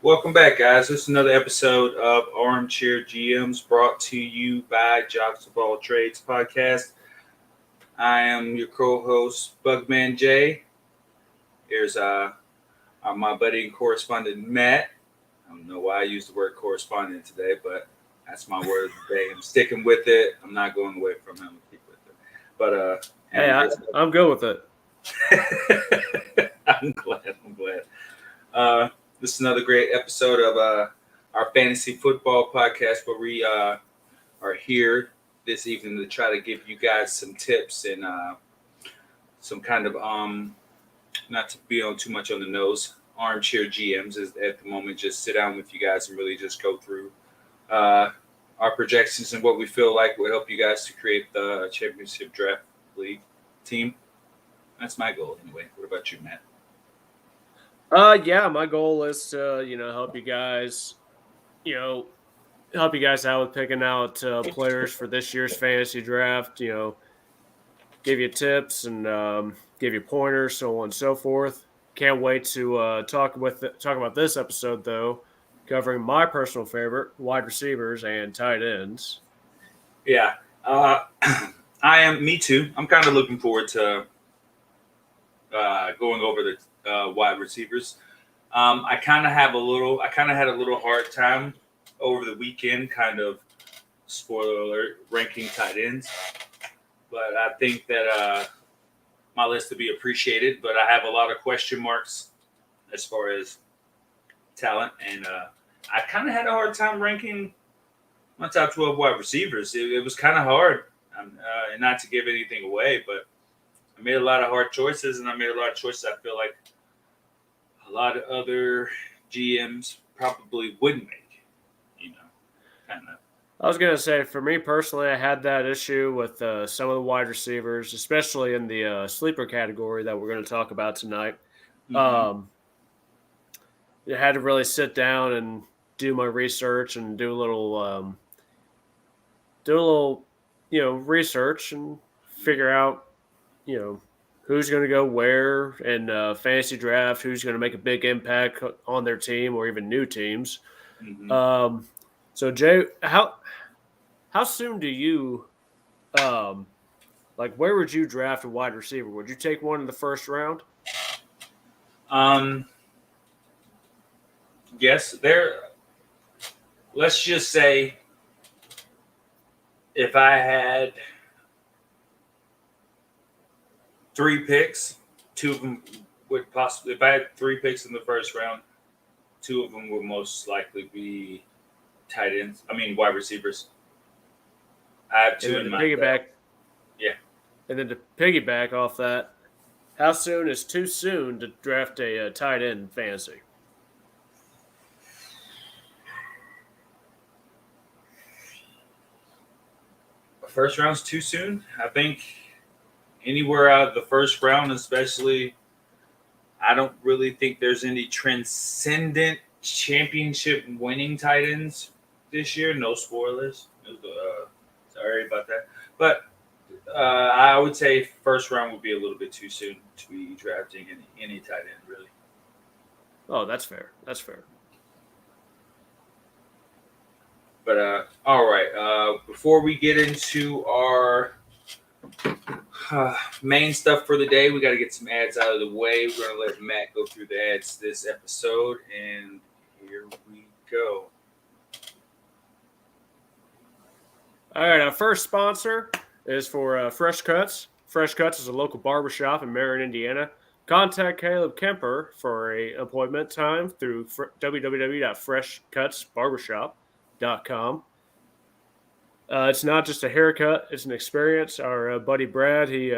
Welcome back, guys. This is another episode of Armchair GMs brought to you by Jocks of All Trades podcast. I am your co-host, Bugman J. Here's my buddy and correspondent, Matt. I don't know why I used the word correspondent today, but that's my word of the day. I'm sticking with it. I'm not going away from him. I'll keep with it. But Hey, I'm good with it. I'm glad. This is another great episode of our fantasy football podcast where we are here this evening to try to give you guys some tips and some kind of not to be on too much on the nose. Armchair GMs is at the moment just sit down with you guys and really just go through our projections and what we feel like will help you guys to create the championship draft league team. That's my goal anyway. What about you, Matt? Yeah, my goal is to, help you guys, help you guys out with picking out players for this year's fantasy draft, give you tips and give you pointers, so on and so forth. Can't wait to talk about this episode though, covering my personal favorite wide receivers and tight ends. Yeah, I am. Me too. I'm kind of looking forward to going over the wide receivers. I kind of have a little. I kind of had a little hard time over the weekend. Kind of spoiler alert, ranking tight ends. But I think that my list will be appreciated. But I have a lot of question marks as far as talent, and I kind of had a hard time ranking my top 12 wide receivers. It was kind of hard, and not to give anything away, but I made a lot of hard choices, and I made a lot of choices I feel like a lot of other GMs probably wouldn't make, kind of. I was gonna say, for me personally, I had that issue with some of the wide receivers, especially in the sleeper category that we're going to talk about tonight. Mm-hmm. Um, I had to really sit down and do my research and do a little research and figure out, you know, who's going to go where in fantasy draft, who's going to make a big impact on their team or even new teams. Mm-hmm. Um, so Jay, how soon do you where would you draft a wide receiver? Would you take one in the first round? Um, yes, there. Let's just say if I had three picks, two of them would possibly. If I had three picks in the first round, two of them would most likely be tight ends. I mean, wide receivers. I have And two then in to mind, though. piggyback, Yeah. and then to piggyback off that, how soon is too soon to draft a tight end in fantasy? First round's too soon. I think anywhere out of the first round, especially, I don't really think there's any transcendent championship winning tight ends this year. No spoilers. Sorry about that. But I would say first round would be a little bit too soon to be drafting any tight end, really. Oh, that's fair. That's fair. But all right. Before we get into our main stuff for the day, we got to get some ads out of the way. We're going to let Matt go through the ads this episode, and here we go. All right, our first sponsor is for Fresh Cuts. Fresh Cuts is a local barbershop in Marion, Indiana. Contact Caleb Kemper for a appointment time through www.freshcutsbarbershop.com. It's not just a haircut; it's an experience. Our buddy Brad, he's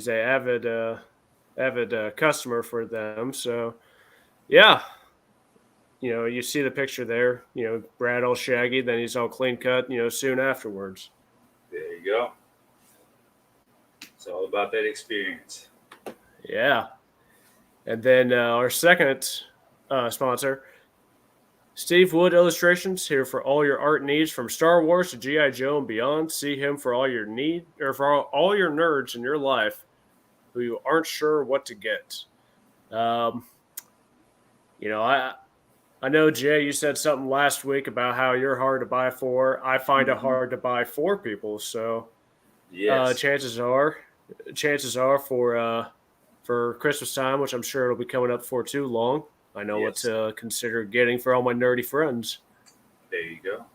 a avid customer for them. So, yeah, you see the picture there. Brad all shaggy, then he's all clean cut. Soon afterwards. There you go. It's all about that experience. Yeah, and then our second sponsor, Steve Wood Illustrations, here for all your art needs from Star Wars to GI Joe and beyond. See him for all your all your nerds in your life who aren't sure what to get. Um, I I know, Jay, you said something last week about how you're hard to buy for. I find it Mhm. hard to buy for people. So Yes. chances are for Christmas time, which I'm sure it'll be coming up for too long. I know what Yes. to consider getting for all my nerdy friends. There you go.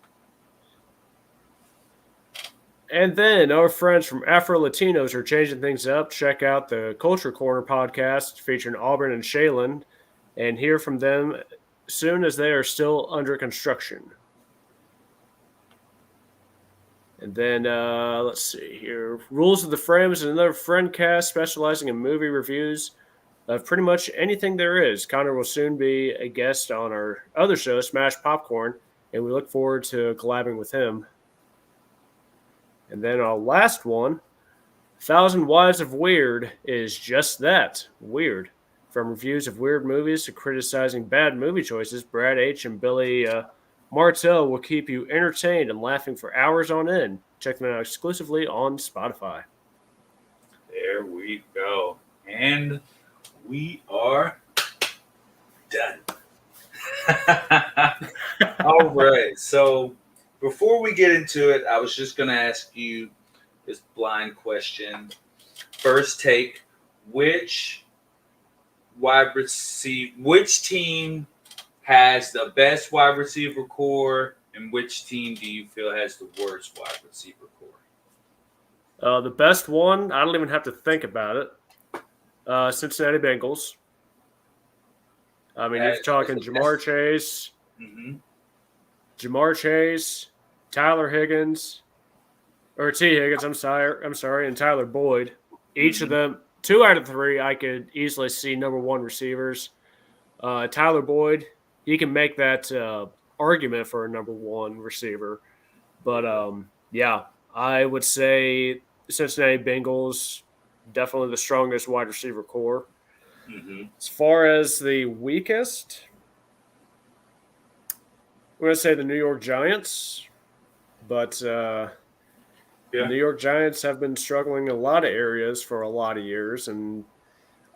And then our friends from Afro Latinos are changing things up. Check out the Culture Corner podcast featuring Auburn and Shaylin and hear from them soon as they are still under construction. And then let's see here. Rules of the Frame is another friend cast specializing in movie reviews of pretty much anything there is. Connor will soon be a guest on our other show, Smash Popcorn, and we look forward to collabing with him. And then our last one, Thousand Wives of Weird, is just that weird. From reviews of weird movies to criticizing bad movie choices, Brad H. and Billy Martell will keep you entertained and laughing for hours on end. Check them out exclusively on Spotify. There we go. And we are done. All right. So before we get into it, I was just going to ask you this blind question. First take, which which team has the best wide receiver core, and which team do you feel has the worst wide receiver core? The best one, I don't even have to think about it. Cincinnati Bengals. I mean, you're That's talking the best. Mm-hmm. Jamar Chase, Tyler Higgins, or T. Higgins. I'm sorry, and Tyler Boyd. Each of Mm-hmm. them, 2 out of 3, I could easily see number one receivers. Tyler Boyd, he can make that argument for a number one receiver. But yeah, I would say Cincinnati Bengals definitely the strongest wide receiver core. Mm-hmm. As far as the weakest, I'm going to say the New York Giants, but the Yeah. New York Giants have been struggling in a lot of areas for a lot of years, and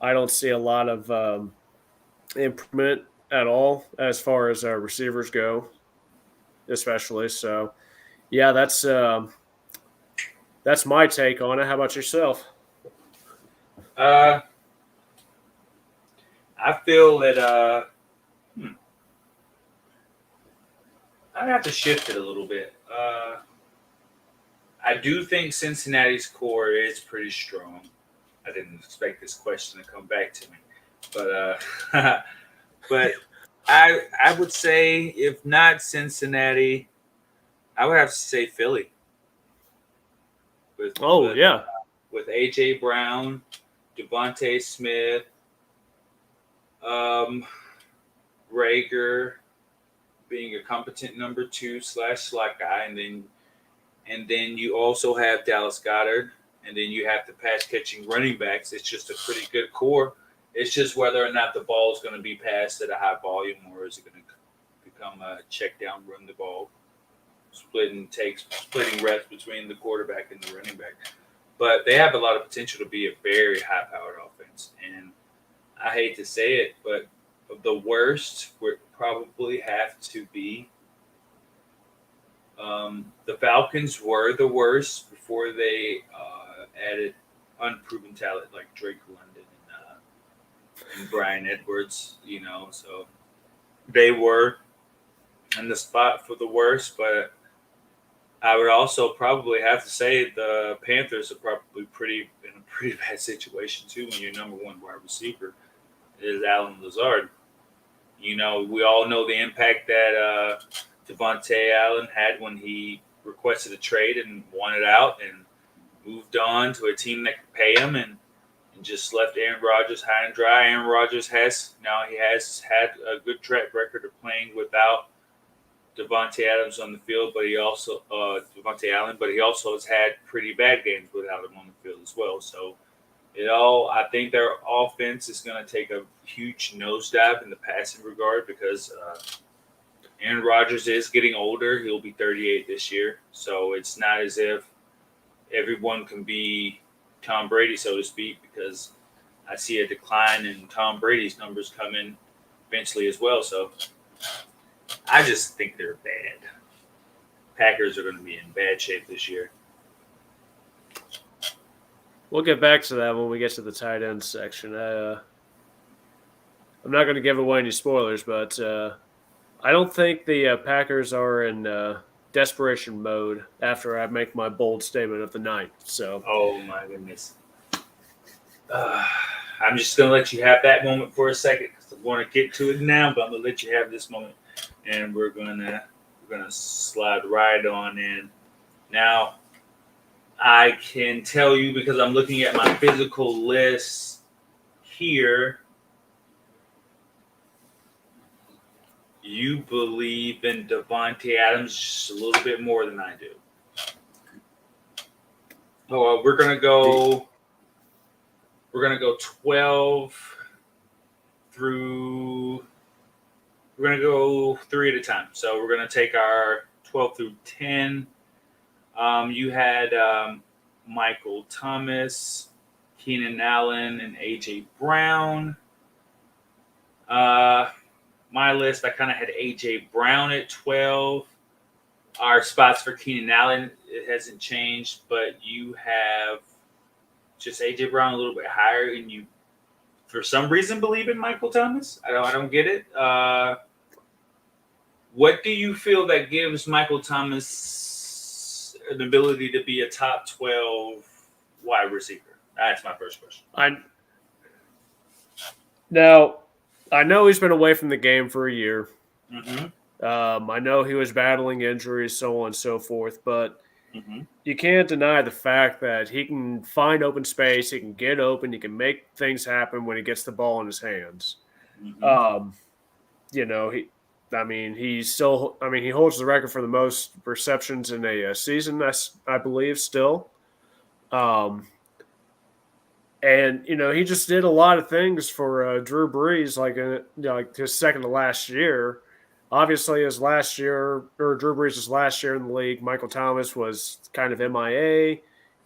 I don't see a lot of improvement at all as far as receivers go, especially. So, yeah, that's my take on it. How about yourself? Uh, I feel that I have to shift it a little bit. I do think Cincinnati's core is pretty strong. I didn't expect this question to come back to me, but but I would say if not Cincinnati, I would have to say Philly with Oh with yeah, with AJ Brown, Devontae Smith, um, Rager being a competent number two slash slot guy, and then you also have Dallas Goddard, and then you have the pass catching running backs. It's just a pretty good core. It's just whether or not the ball is going to be passed at a high volume, or is it going to become a check down, run the ball, splitting reps between the quarterback and the running back. But they have a lot of potential to be a very high powered offense. And I hate to say it, but the worst would probably have to be the Falcons were the worst before they added unproven talent like Drake London and Brian Edwards. So they were in the spot for the worst. But I would also probably have to say the Panthers are probably pretty in a pretty bad situation too when your number one wide receiver is Alan Lazard. We all know the impact that Devontae Allen had when he requested a trade and wanted out and moved on to a team that could pay him and just left Aaron Rodgers high and dry. Aaron Rodgers has had a good track record of playing without Devontae Adams on the field, but he also Devontae Allen, but he also has had pretty bad games without him on the field as well. So I think their offense is going to take a huge nosedive in the passing regard because Aaron Rodgers is getting older. He'll be 38 this year. So it's not as if everyone can be Tom Brady, so to speak, because I see a decline in Tom Brady's numbers coming eventually as well. So I just think they're bad. Packers are going to be in bad shape this year. We'll get back to that when we get to the tight end section. I'm not going to give away any spoilers, but I don't think the Packers are in desperation mode after I make my bold statement of the night. So, Oh my goodness. I'm just going to let you have that moment for a second because I want to get to it now, but I'm going to let you have this moment, and we're gonna slide right on in. Now, I can tell you because I'm looking at my physical list here. You believe in Devontae Adams just a little bit more than I do. Oh, we're gonna go 12 through. We're gonna go 3 at a time. So we're gonna take our 12 through 10. You had Michael Thomas, Keenan Allen, and AJ Brown. My list, I kind of had AJ Brown at 12. Our spots for Keenan Allen, it hasn't changed, but you have just AJ Brown a little bit higher, and you, for some reason, believe in Michael Thomas. I don't get it. What do you feel that gives Michael Thomas an ability to be a top 12 wide receiver? That's my first question. I know he's been away from the game for a year. Mm-hmm. I know he was battling injuries, so on and so forth, but Mm-hmm. you can't deny the fact that he can find open space, he can get open, he can make things happen when he gets the ball in his hands. Mm-hmm. He holds the record for the most receptions in a season, I believe, still. And he just did a lot of things for Drew Brees, like his second to last year. Obviously, his last year, or Drew Brees' last year in the league, Michael Thomas was kind of MIA.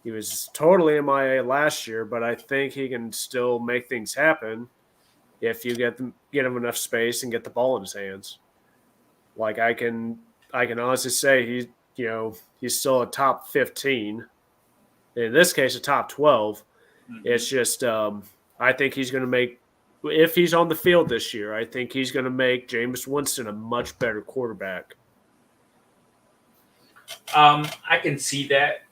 He was totally MIA last year, but I think he can still make things happen if you get him enough space and get the ball in his hands. Like I can honestly say he's still a top 15. In this case, a top 12. Mm-hmm. It's just I think he's going to make, if he's on the field this year, I think he's going to make Jameis Winston a much better quarterback. I can see that.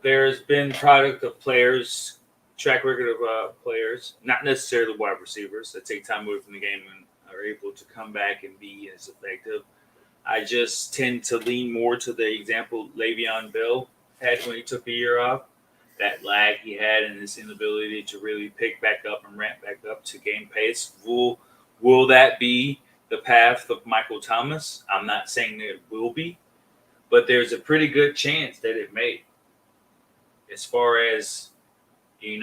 There's been product of players, track record of players, not necessarily wide receivers that take time away from the game and are able to come back and be as effective. I just tend to lean more to the example Le'Veon Bell had when he took a year off. That lag he had and his inability to really pick back up and ramp back up to game pace. Will that be the path of Michael Thomas? I'm not saying that it will be, but there's a pretty good chance that it may. As far as, being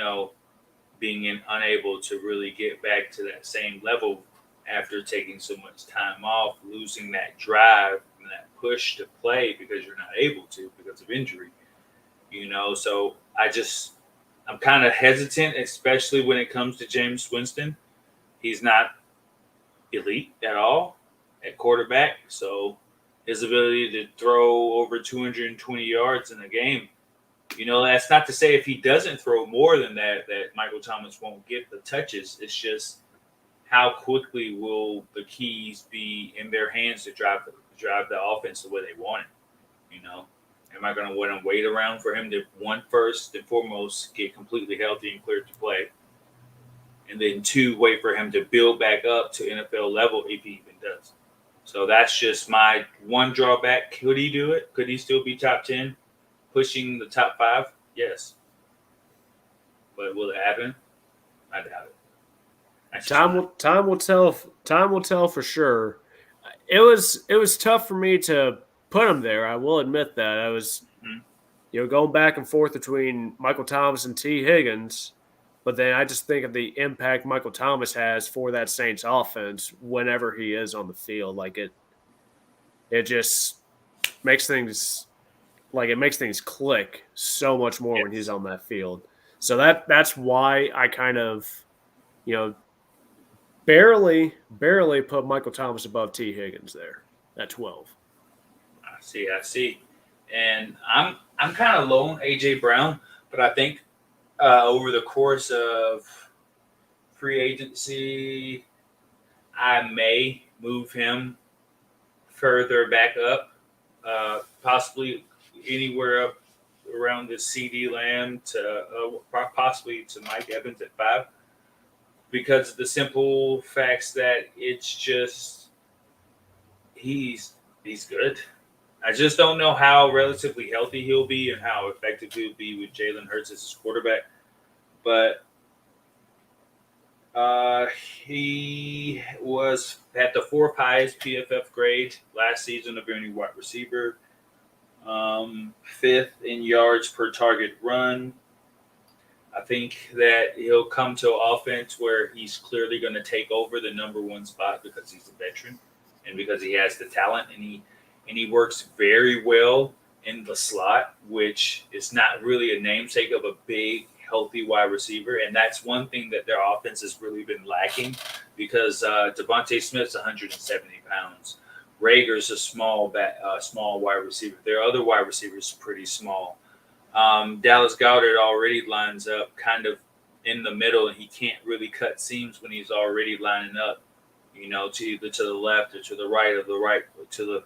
unable to really get back to that same level after taking so much time off, losing that drive and that push to play because you're not able to because of injury. So I'm kind of hesitant, especially when it comes to Jameis Winston. He's not elite at all at quarterback, so his ability to throw over 220 yards in a game, that's not to say if he doesn't throw more than that Michael Thomas won't get the touches. It's just how quickly will the keys be in their hands to drive the offense the way they want it, Am I going to want to wait around for him to, one, first and foremost, get completely healthy and cleared to play? And then, two, wait for him to build back up to NFL level if he even does. So that's just my one drawback. Could he do it? Could he still be top 10, pushing the top 5? Yes. But will it happen? I doubt it. Time will tell. Time will tell for sure. It was tough for me to put him there. I will admit that. I was, going back and forth between Michael Thomas and T. Higgins, but then I just think of the impact Michael Thomas has for that Saints offense whenever he is on the field. Like it just makes things click so much more when he's on that field. So that's why I kind of, barely put Michael Thomas above T. Higgins there. at 12. I see. And I'm kind of low on AJ Brown, but I think over the course of free agency, I may move him further back up, possibly anywhere up around the CD Lamb to possibly to Mike Evans at 5, because of the simple facts that it's just he's good. I just don't know how relatively healthy he'll be and how effective he'll be with Jalen Hurts as his quarterback. But he was at the fourth highest PFF grade last season of any wide receiver. Fifth in yards per target run. I think that he'll come to an offense where he's clearly going to take over the number one spot because he's a veteran and because he has the talent, and he works very well in the slot, which is not really a namesake of a big, healthy wide receiver. And that's one thing that their offense has really been lacking, because Devontae Smith's 170 pounds. Rager's a small wide receiver. Their other wide receivers are pretty small. Dallas Goedert already lines up kind of in the middle, and he can't really cut seams when he's already lining up, to either to the left or to the right, or the right to the,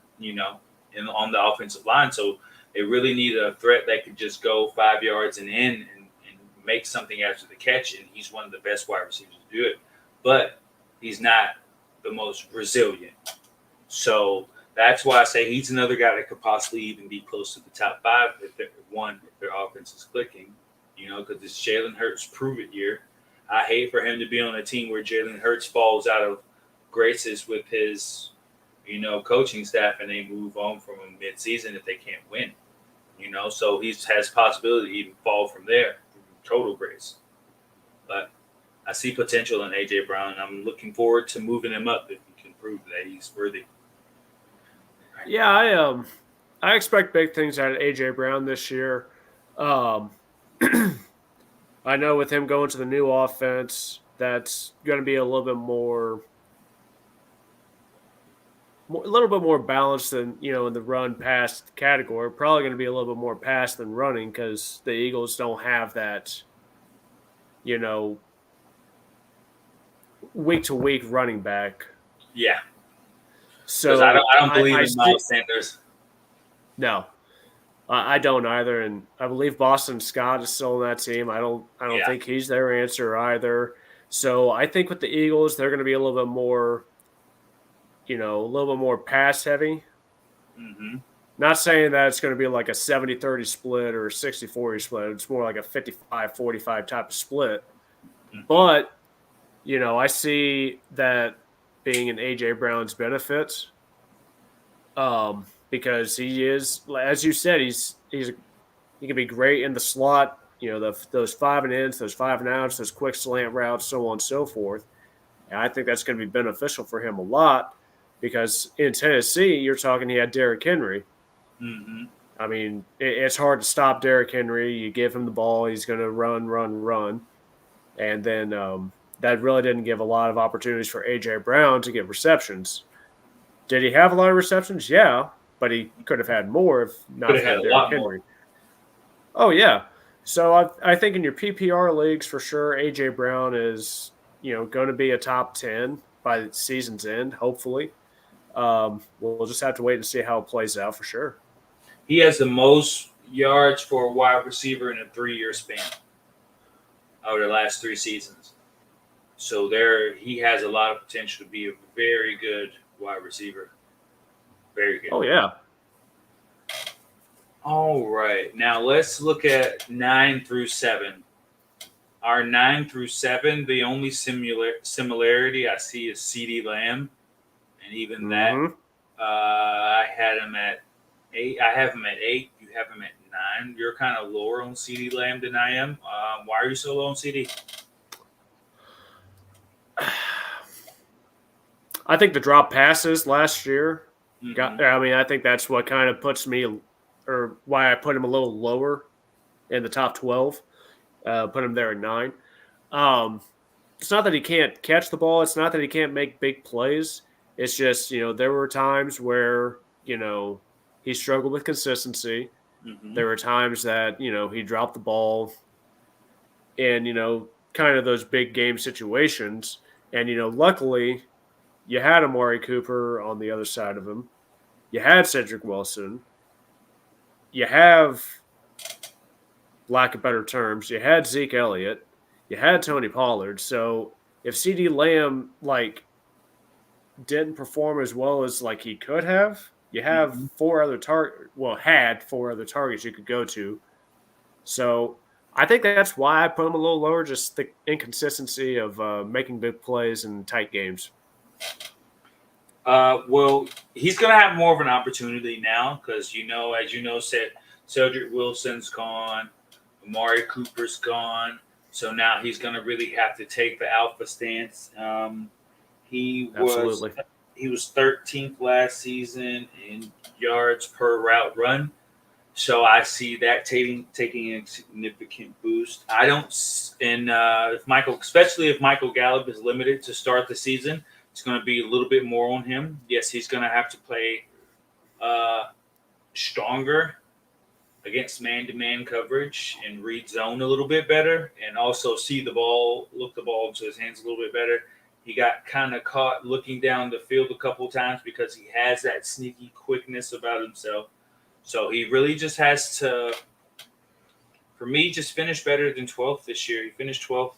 on the offensive line. So they really need a threat that could just go 5 yards and in and make something after the catch. And he's one of the best wide receivers to do it, but he's not the most resilient. So that's why I say he's another guy that could possibly even be close to the top 5 if their offense is clicking, because it's Jalen Hurts' prove-it year. I hate for him to be on a team where Jalen Hurts falls out of graces with his, coaching staff, and they move on from him mid-season if they can't win. So he has possibility to even fall from there, from total grace. But I see potential in A.J. Brown. I'm looking forward to moving him up if he can prove that he's worthy. Yeah, I expect big things out of AJ Brown this year. I know with him going to the new offense, that's going to be a little bit more balanced than in the run pass category. Probably going to be a little bit more pass than running, because the Eagles don't have that week to week running back. Yeah. So I don't believe in Miles Sanders. No, I don't either, and I believe Boston Scott is still on that team. I don't think he's their answer either. So I think with the Eagles, they're going to be a little bit more, pass heavy. Mm-hmm. Not saying that it's going to be like a 70-30 split or a 60-40 split. It's more like a 55-45 type of split. Mm-hmm. But, I see that being in A.J. Brown's benefit, because he is, as you said, he can be great in the slot. Those 5 and ins, those 5 and outs, those quick slant routes, so on and so forth. And I think that's going to be beneficial for him a lot, because in Tennessee, you're talking he had Derrick Henry. Mm-hmm. I mean, it's hard to stop Derrick Henry. You give him the ball, he's going to run. And then that really didn't give a lot of opportunities for A.J. Brown to get receptions. Did he have a lot of receptions? Yeah, but he could have had more if not had Derrick Henry. More. Oh, yeah. So I think in your PPR leagues, for sure, A.J. Brown is, going to be a top 10 by the season's end, hopefully. We'll just have to wait and see how it plays out for sure. He has the most yards for a wide receiver in a 3-year span over the last 3 seasons. So he has a lot of potential to be a very good wide receiver. Very good. Oh, yeah. All right. Now let's look at 9 through 7. Our 9 through 7, the only similarity I see is CeeDee Lamb. And even that, I had him at 8. I have him at 8. You have him at 9. You're kind of lower on CeeDee Lamb than I am. Why are you so low on CD? I think the drop passes last year. Mm-hmm. I think that's what kind of puts me, or why I put him a little lower in the top 12. Put him there at 9. It's not that he can't catch the ball. It's not that he can't make big plays. It's just, there were times where, he struggled with consistency. Mm-hmm. There were times that, he dropped the ball in, kind of those big game situations. And, luckily you had Amari Cooper on the other side of him. You had Cedric Wilson. You have, lack of better terms, you had Zeke Elliott. You had Tony Pollard. So if CD Lamb didn't perform as well as he could have, you have Mm-hmm. had four other targets you could go to. So I think that's why I put him a little lower, just the inconsistency of making big plays in tight games. Well, he's going to have more of an opportunity now because, as you know, Cedric Wilson's gone, Amari Cooper's gone. So now he's going to really have to take the alpha stance. He was Absolutely. he was 13th last season in yards per route run. So I see that taking a significant boost. I don't, and if Michael, especially if Michael Gallup is limited to start the season, it's going to be a little bit more on him. Yes, he's going to have to play uh, stronger against man-to-man coverage and read zone a little bit better, and also see the ball, look the ball into his hands a little bit better. He got kind of caught looking down the field a couple times because he has that sneaky quickness about himself. So he really just has to, for me, just finish better than 12th this year. He finished 12th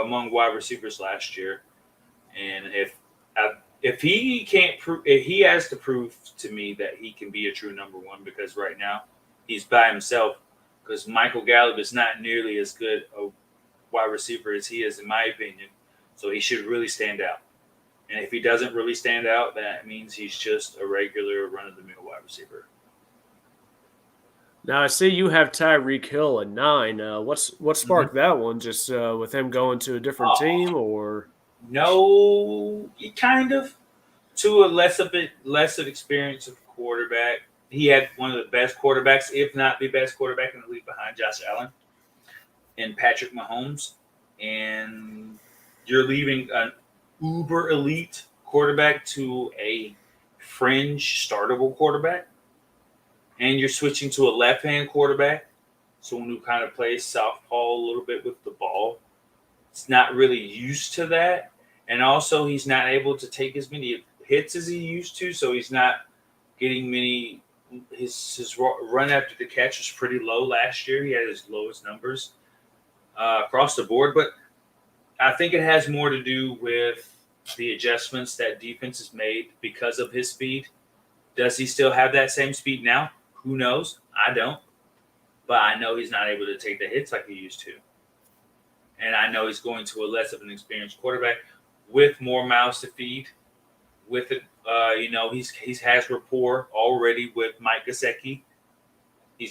among wide receivers last year, and if he can't prove, if he has to prove to me that he can be a true number one, because right now he's by himself. Because Michael Gallup is not nearly as good a wide receiver as he is, in my opinion. So he should really stand out. And if he doesn't really stand out, that means he's just a regular run-of-the-mill wide receiver. Now I see you have Tyreek Hill at 9. What sparked that one? Just with him going to a different team, or No, he kind of to a less of experience of quarterback. He had one of the best quarterbacks, if not the best quarterback in the league, behind Josh Allen and Patrick Mahomes. And you're leaving an uber elite quarterback to a fringe startable quarterback, and you're switching to a left-hand quarterback, someone who kind of plays southpaw a little bit with the ball. It's not really used to that, and also he's not able to take as many hits as he used to, so he's not getting many. His run after the catch was pretty low last year. He had his lowest numbers across the board, but I think it has more to do with the adjustments that defense has made because of his speed. Does he still have that same speed now? Who knows? I don't. But I know he's not able to take the hits like he used to. And I know he's going to a less of an experienced quarterback with more mouths to feed. With it, he has rapport already with Mike Gesicki. He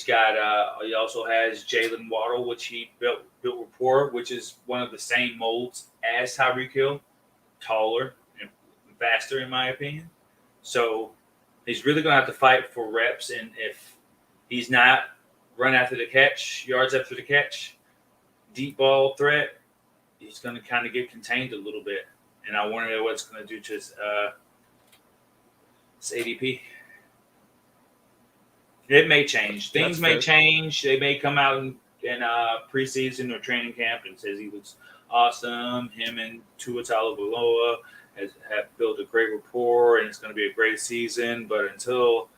also has Jalen Waddle, which he built rapport, which is one of the same molds as Tyreek Hill, taller and faster, in my opinion. So he's really going to have to fight for reps, and if he's not run after the catch, yards after the catch, deep ball threat, he's going to kind of get contained a little bit. And I wonder what it's going to do to his ADP. It may change. Things may change. They may come out in preseason or training camp and says he looks awesome. Him and Tua Tagovailoa have built a great rapport, and it's going to be a great season. But until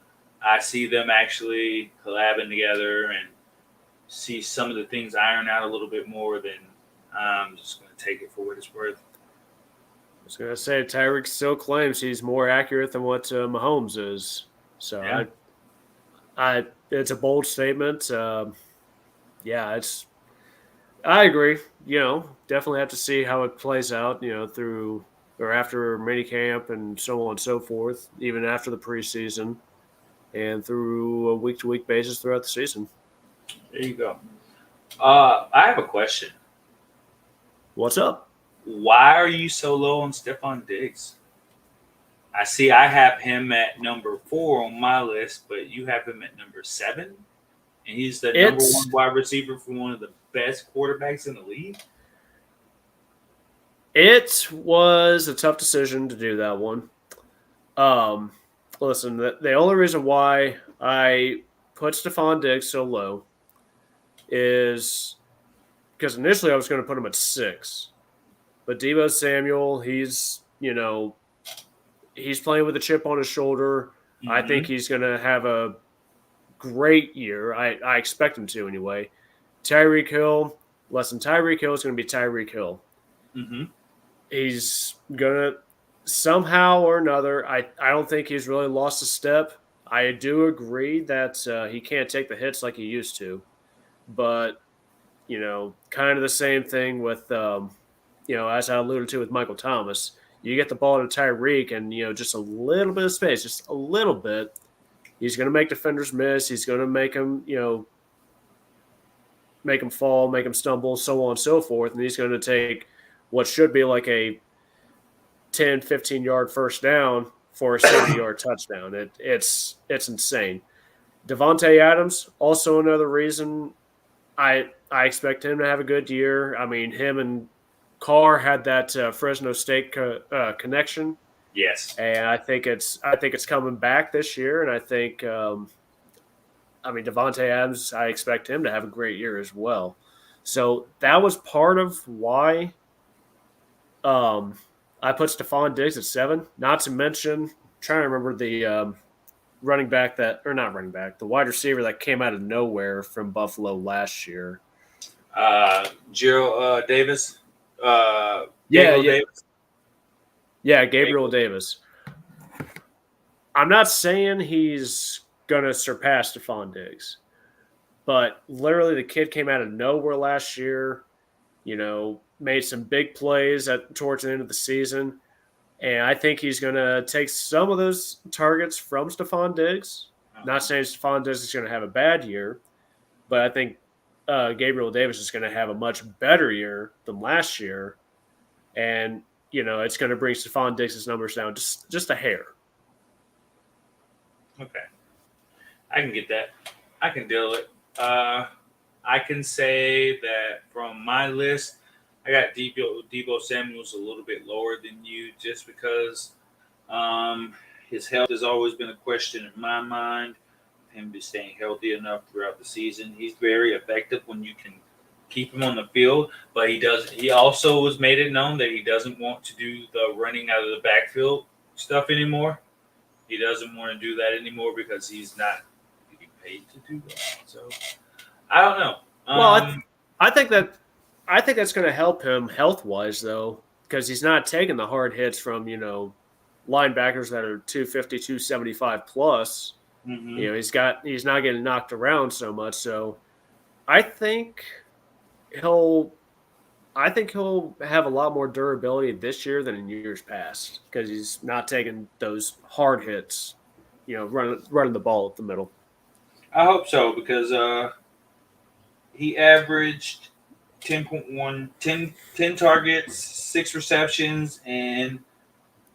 I see them actually collabing together and see some of the things iron out a little bit more, then I'm just going to take it for what it's worth. I was going to say Tyreek still claims he's more accurate than what Mahomes is. So Yeah. it's a bold statement. I agree. Definitely have to see how it plays out. Through or after minicamp and so on and so forth, even after the preseason, and through a week-to-week basis throughout the season. There you go. I have a question. What's up? Why are you so low on Stephon Diggs? I have him at number 4 on my list, but you have him at number 7, and he's the number 1 wide receiver for one of the best quarterbacks in the league. It was a tough decision to do that one. Um, Listen, the only reason why I put Stephon Diggs so low is because initially I was going to put him at 6, but Debo Samuel, he's playing with a chip on his shoulder. I think Mm-hmm. he's going to have a great year. I expect him to anyway. Tyreek Hill, listen, Tyreek Hill is going to be Tyreek Hill. Mm-hmm. He's gonna somehow or another. I don't think he's really lost a step. I do agree that he can't take the hits like he used to, but kind of the same thing with as I alluded to with Michael Thomas. You get the ball to Tyreek, and just a little bit of space, just a little bit. He's going to make defenders miss. He's going to make them fall, make them stumble, so on and so forth. And he's going to take what should be like a 10, 15-yard first down for a 70-yard touchdown. It's insane. Devontae Adams, also another reason I expect him to have a good year. I mean, him and Carr had that Fresno State connection, Yes. and I think it's coming back this year. And Devontae Adams, I expect him to have a great year as well. So that was part of why um, I put Stephon Diggs at 7. Not to mention, trying to remember the running back not running back, the wide receiver that came out of nowhere from Buffalo last year. Gerald Davis. Yeah, Gabriel yeah, Davis. yeah, Gabriel Gabriel. Davis. I'm not saying he's gonna surpass Stephon Diggs, but literally the kid came out of nowhere last year. Made some big plays towards the end of the season. And I think he's going to take some of those targets from Stephon Diggs. Not saying Stephon Diggs is going to have a bad year, but I think Gabriel Davis is going to have a much better year than last year. And, it's going to bring Stephon Diggs' numbers down just a hair. Okay. I can get that. I can deal with it. I can say that from my list, I got Debo Samuel's a little bit lower than you just because his health has always been a question in my mind. Him be staying healthy enough throughout the season. He's very effective when you can keep him on the field, but he does. He also has made it known that he doesn't want to do the running out of the backfield stuff anymore. He doesn't want to do that anymore because he's not getting paid to do that. So I don't know. Well, I think that's going to help him health wise though, because he's not taking the hard hits from linebackers that are 250, 275 plus. Mm-hmm. He's not getting knocked around so much. So I think he'll he'll have a lot more durability this year than in years past because he's not taking those hard hits, running the ball up the middle. I hope so because he averaged 10 targets, 6 receptions, and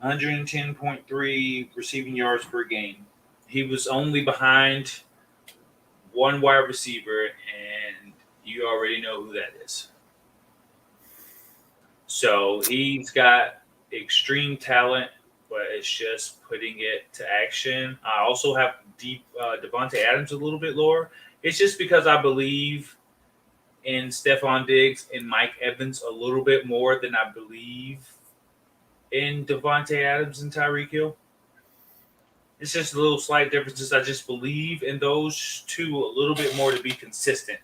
110.3 receiving yards per game. He was only behind one wide receiver, and you already know who that is. So he's got extreme talent, but it's just putting it to action. I also have Devontae Adams a little bit lower. It's just because I believe in Stephon Diggs and Mike Evans a little bit more than I believe in Devontae Adams and Tyreek Hill. It's just a little slight differences. I just believe in those two a little bit more to be consistent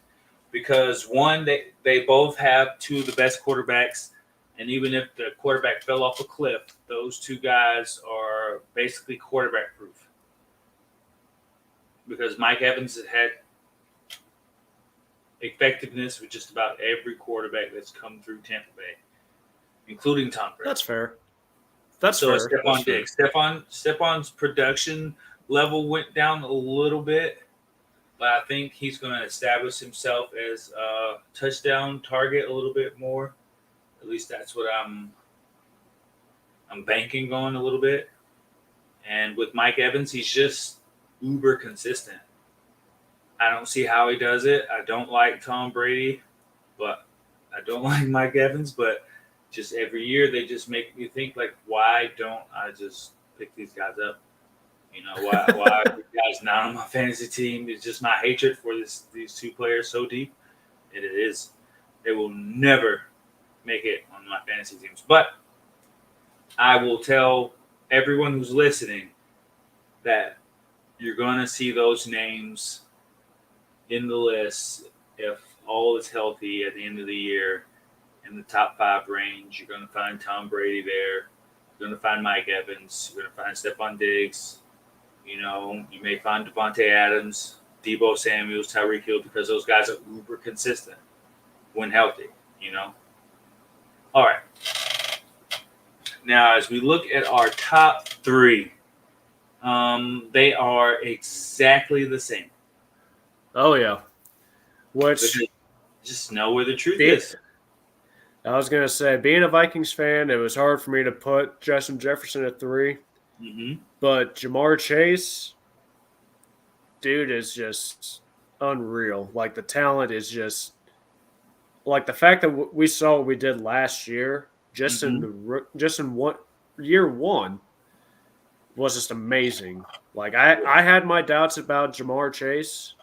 because one, they both have two of the best quarterbacks, and even if the quarterback fell off a cliff, those two guys are basically quarterback proof because Mike Evans has had effectiveness with just about every quarterback that's come through Tampa Bay, including Tom Brady. That's fair. That's So fair. Stephon Diggs. Stephon's production level went down a little bit, but I think he's going to establish himself as a touchdown target a little bit more. At least that's what I'm banking on a little bit. And with Mike Evans, he's just uber consistent. I don't see how he does it. I don't like Tom Brady, but I don't like Mike Evans. But just every year they just make me think like, why don't I just pick these guys up? Why are these guys not on my fantasy team? It's just my hatred for these two players so deep. It is. They will never make it on my fantasy teams. But I will tell everyone who's listening that you're going to see those names in the list if all is healthy at the end of the year in the top 5 range. You're going to find Tom Brady there. You're going to find Mike Evans. You're going to find Stephon Diggs. You may find Devontae Adams, Debo Samuels, Tyreek Hill, because those guys are uber consistent when healthy. All right. Now, as we look at our top 3, they are exactly the same. Oh, yeah. Which just know where the truth is. I was going to say, being a Vikings fan, it was hard for me to put Justin Jefferson at 3. Mm-hmm. But Jamar Chase, dude, is just unreal. Like, the talent is just – like, the fact that we saw what we did last year, just in year one, was just amazing. Like, I had my doubts about Jamar Chase,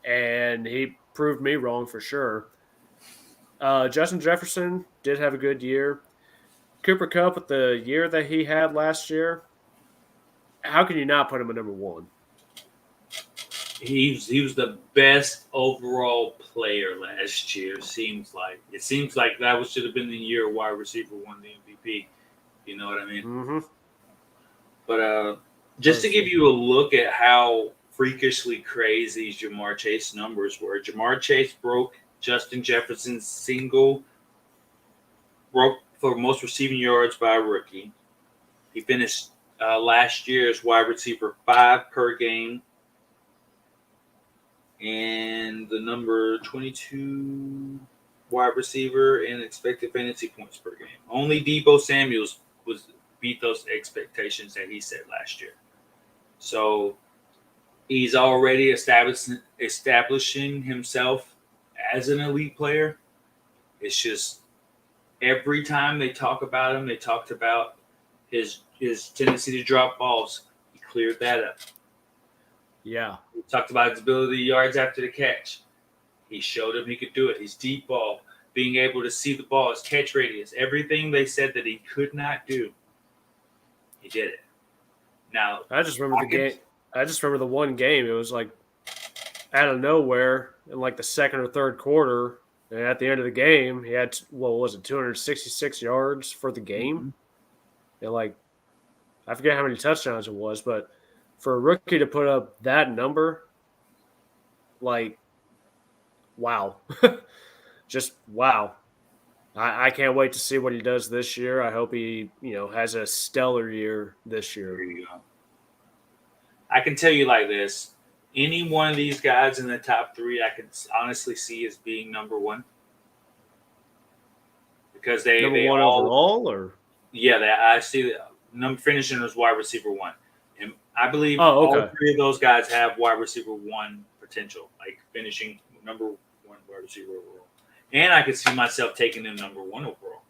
and he proved me wrong for sure. Justin Jefferson did have a good year. Cooper Kupp, with the year that he had last year, how can you not put him at number 1? He was the best overall player last year. It seems like that should have been the year wide receiver won the MVP. You know what I mean? Mm-hmm. But just to give you a look at how freakishly crazy Jamar Chase numbers were, Jamar Chase broke Justin Jefferson's broke for most receiving yards by a rookie. He finished last year as wide receiver 5 per game, and the number 22 wide receiver in expected fantasy points per game. Only Debo Samuels beat those expectations that he set last year. So he's already establishing himself as an elite player. It's just every time they talk about him, they talked about his tendency to drop balls. He cleared that up. Yeah. We talked about his ability yards after the catch. He showed him he could do it. His deep ball, being able to see the ball, his catch radius, everything they said that he could not do, he did it. Now, I just remember the game. I just remember the one game. It was like out of nowhere in like the second or third quarter. And at the end of the game, he had, 266 yards for the game? Mm-hmm. And like, I forget how many touchdowns it was, but for a rookie to put up that number, like, wow. Just wow. I can't wait to see what he does this year. I hope he, has a stellar year this year. There you go. I can tell you like this. Any one of these guys in the top 3, I could honestly see as being number 1. Because they one all, overall, or? Yeah, I see number finishing as wide receiver 1. And I believe all 3 of those guys have wide receiver 1 potential, like finishing number 1 wide receiver overall. And I could see myself taking them number 1 overall.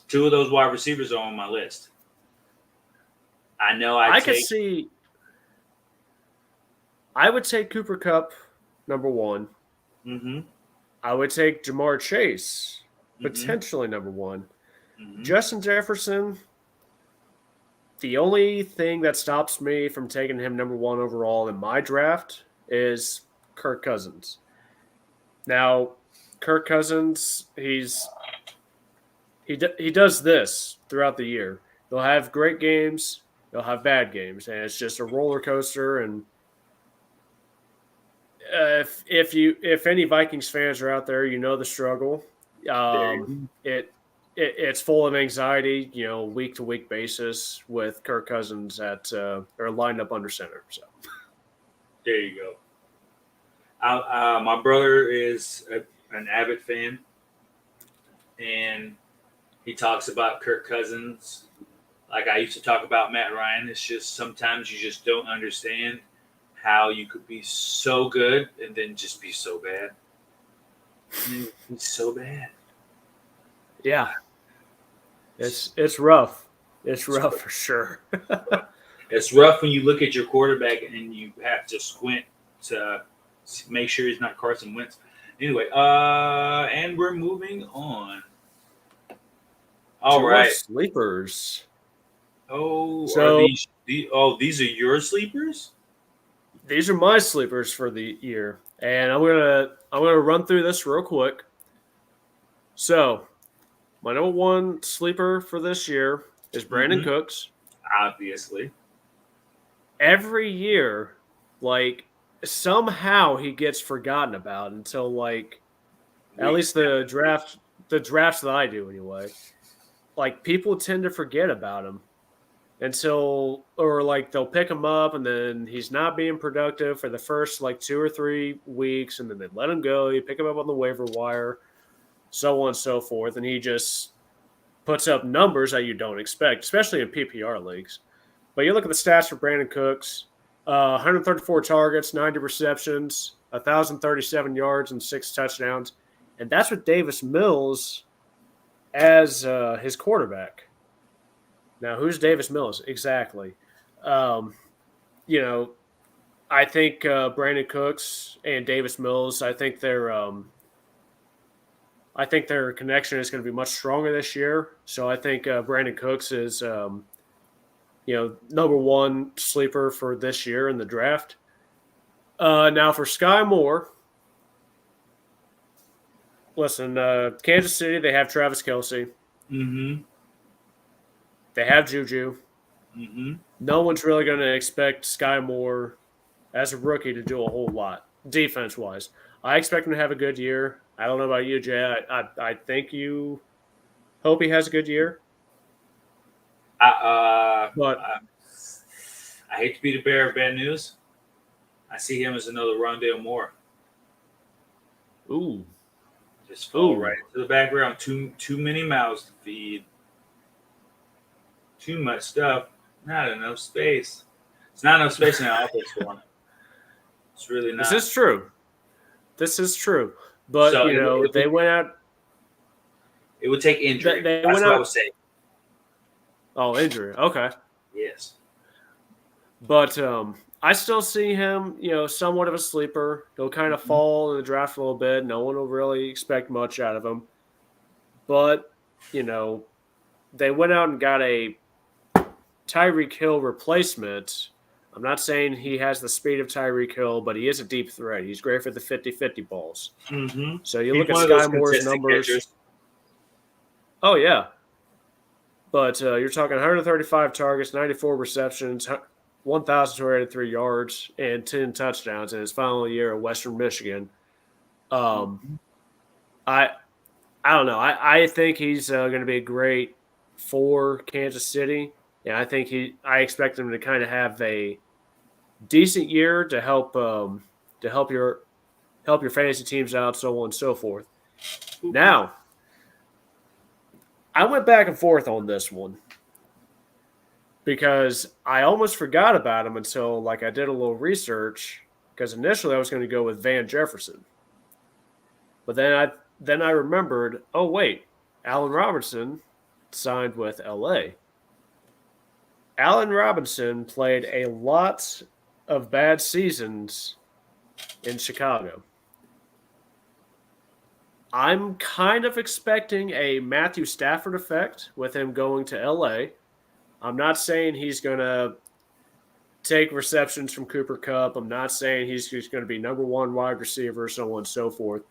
2 of those wide receivers are on my list. I know I could see. I would take Cooper Kupp number 1. Mm-hmm. I would take Jamar Chase potentially number 1. Mm-hmm. Justin Jefferson. The only thing that stops me from taking him number 1 overall in my draft is Kirk Cousins. Now, Kirk Cousins, he does this throughout the year. He'll have great games, he'll have bad games, and it's just a roller coaster. And if any Vikings fans are out there, the struggle. It's full of anxiety, week to week basis with Kirk Cousins or lined up under center. So there you go. My brother is an avid fan, and he talks about Kirk Cousins like I used to talk about Matt Ryan. It's just sometimes you just don't understand how you could be so good and then just be so bad. He's so bad. Yeah, it's rough. It's rough for sure. It's rough when you look at your quarterback and you have to squint to make sure he's not Carson Wentz. Anyway, and we're moving on. All Two right. sleepers. Oh, are So these are your sleepers? these are my sleepers for the year, and I'm gonna run through this real quick. So my number one sleeper for this year is Brandon Mm-hmm. Cooks. Obviously. Every year, like somehow he gets forgotten about until like at Week. least the drafts that I do anyway. Like people tend to forget about him until or like they'll pick him up and then he's not being productive for the first like 2 or 3 weeks and then they let him go. You pick him up on the waiver wire, so on and so forth, and he just puts up numbers that you don't expect, especially in PPR leagues. But you look at the stats for Brandon Cooks: 134 targets, 90 receptions, 1,037 yards, and 6 touchdowns, and that's with Davis Mills as his quarterback. Now, who's Davis Mills exactly? Um, you know, I think Brandon Cooks and Davis Mills. I think their connection is going to be much stronger this year. So I think Brandon Cooks is number one sleeper for this year in the draft. Now for Sky Moore, listen, Kansas City, they have Travis Kelsey, Mm-hmm. they have Juju. Mm-hmm. No one's really going to expect Sky Moore as a rookie to do a whole lot defense wise. I expect him to have a good year. I don't know about you, Jay. I think you hope he has a good year, but I hate to be the bearer of bad news. I see him as another Rondale Moore. ooh, Just fall ooh, right into the background. Too many mouths to feed. Too much stuff. Not enough space. It's not enough space in the offense for him. It's really this not. is true. This is true. But So you know, it would, they went out. it would take injury. They That's went what I out. was saying. Oh, injury. Okay, Yes. but I still see him. Somewhat of a sleeper. He'll kind of Mm-hmm. fall in the draft a little bit. No one will really expect much out of him. But you know, they went out and got a Tyreek Hill replacement. I'm not saying he has the speed of Tyreek Hill, but he is a deep threat. He's great for the 50-50 balls. Mm-hmm. So you He's look at one of Sky those Moore's consistent numbers. catchers. Oh, yeah. But you're talking 135 targets, 94 receptions, 1,283 yards, and 10 touchdowns in his final year at Western Michigan. Um, Mm-hmm. I I don't know. I think he's going to be great for Kansas City. And I expect him to kind of have a decent year to help your fantasy teams out, so on and so forth. Now, I went back and forth on this one because I almost forgot about him until like I did a little research because initially I was going to go with Van Jefferson. But then I remembered, oh wait, Allen Robinson signed with LA. Allen Robinson played a lot of bad seasons in Chicago. I'm kind of expecting a Matthew Stafford effect with him going to LA. I'm not saying he's going to take receptions from Cooper Kupp. I'm not saying he's going to be number one wide receiver, so on and so forth.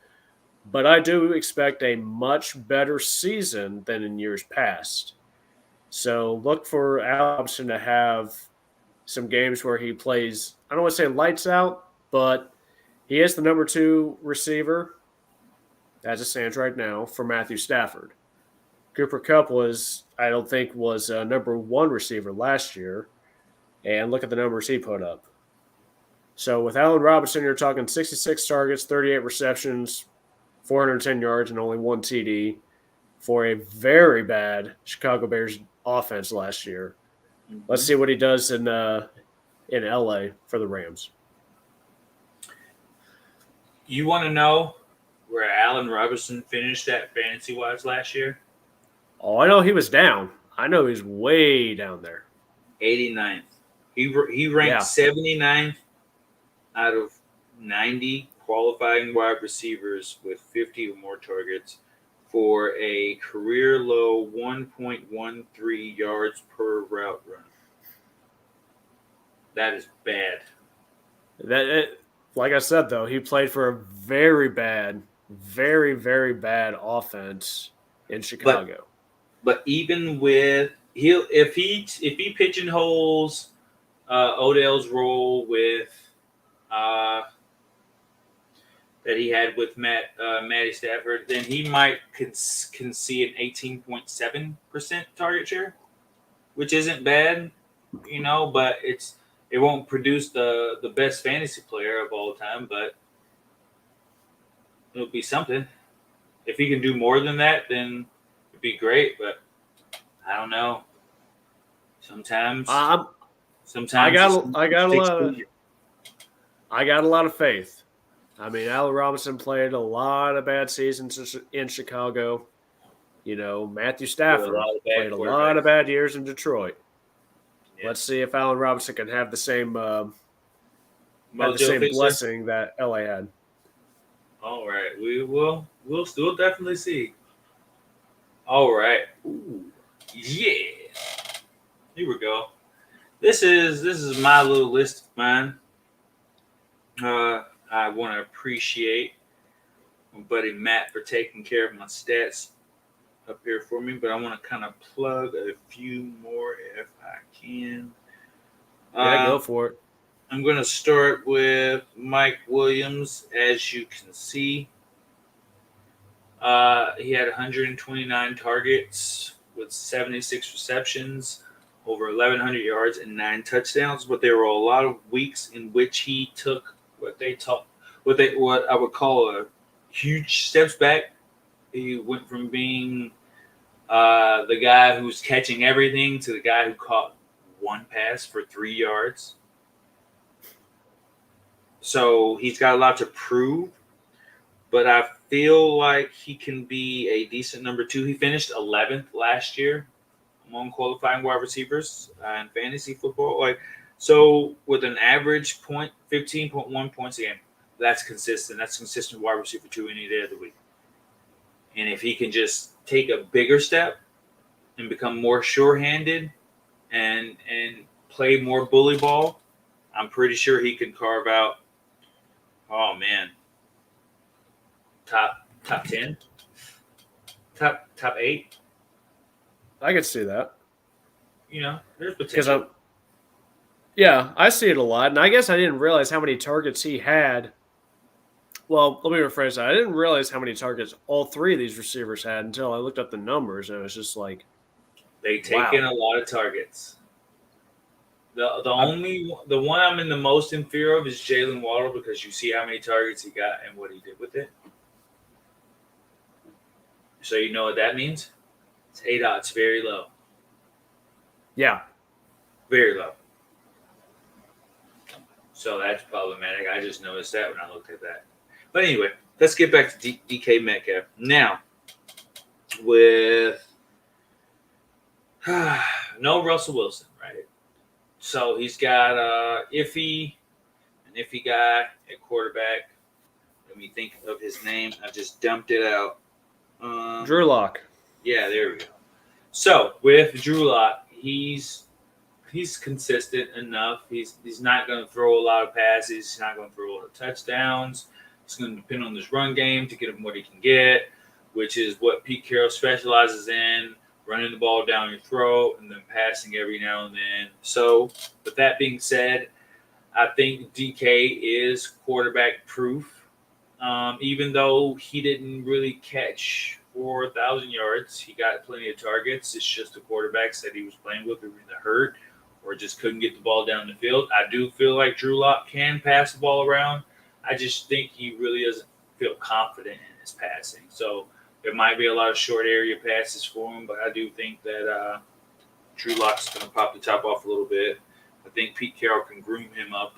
But I do expect a much better season than in years past. So look for Robinson to have some games where he plays, I don't want to say lights out, but he is the number two receiver as it stands right now for Matthew Stafford. Cooper Kupp I don't think, was number one receiver last year. And look at the numbers he put up. So with Allen Robinson, you're talking 66 targets, 38 receptions, 410 yards, and only one TD for a very bad Chicago Bears offense last year. Let's Mm-hmm. see what he does in LA for the Rams. You want to know where Allen Robinson finished at fantasy wise last year? Oh, I know he was down. I know he's way down there. 89th. He ranked Yeah. 79th out of 90 qualifying wide receivers with 50 or more targets for a career low 1.13 yards per route run. That is bad. Like I said though, he played for a very bad, very very bad offense in But Chicago. but even with if he pigeonholes Odell's role with uh, that he had with Matty Stafford, then he might can see an 18.7% target share, which isn't bad, but it won't produce the best fantasy player of all time, but it'll be something. If he can do more than that, then it'd be great. But I don't know. Sometimes, Um, I sometimes it's got I got a six lot of figures. I got a lot of faith. I mean, Allen Robinson played a lot of bad seasons in Chicago. Matthew With a Stafford lot of bad played a lot of quarterbacks. bad years in Detroit. Yeah, Let's see if Allen Robinson can have the mojo same fixer. blessing that LA had. All right, we will. We'll definitely see. All right. Ooh, yeah. Here we go. This is my little list of mine. I want to appreciate my buddy Matt for taking care of my stats up here for me, but I want to kind of plug a few more if I can. Yeah, Uh, go for it. I'm going to start with Mike Williams. As you can see, he had 129 targets with 76 receptions, over 1,100 yards, and 9 touchdowns. But there were a lot of weeks in which he took what I would call a huge steps back. He went from being the guy who's catching everything to the guy who caught one pass for 3 yards. So he's got a lot to prove, but I feel like he can be a decent number two. He finished 11th last year among qualifying wide receivers in fantasy football. So with an average 15.1 points a game, that's consistent. That's consistent wide receiver two any day of the week. And if he can just take a bigger step and become more sure-handed and play more bully ball, I'm pretty sure he can carve out. Oh man, top 10, top 8. I could see that There's because potential. I see it a lot, and I guess I didn't realize how many targets he had. Well, let me rephrase that. I didn't realize how many targets all three of these receivers had until I looked up the numbers, and it was just like, They take in wow. a lot of targets. I, The one I'm in the most in fear of is Jalen Waddle because you see how many targets he got and what he did with it. So you know what that means? It's ADOT's very low, yeah, very low. So that's problematic. I just noticed that when I looked at that. But anyway, let's get back to DK Metcalf now. With no Russell Wilson, right? So he's got an iffy guy at quarterback. Let me think of his name. I just dumped it out. Drew Lock. Yeah, there we go. So with Drew Lock, he's consistent enough. He's not going to throw a lot of passes. He's not going to throw a lot of touchdowns. It's going to depend on this run game to get him what he can get, which is what Pete Carroll specializes in: running the ball down your throat and then passing every now and then. So, with that being said, I think DK is quarterback proof. Even though he didn't really catch for 1,000 yards, he got plenty of targets. It's just the quarterbacks that he was playing with were either hurt or just couldn't get the ball down the field. I do feel like Drew Lock can pass the ball around. I just think he really doesn't feel confident in his passing. So there might be a lot of short area passes for him, but I do think that Drew Lock's going to pop the top off a little bit. I think Pete Carroll can groom him up,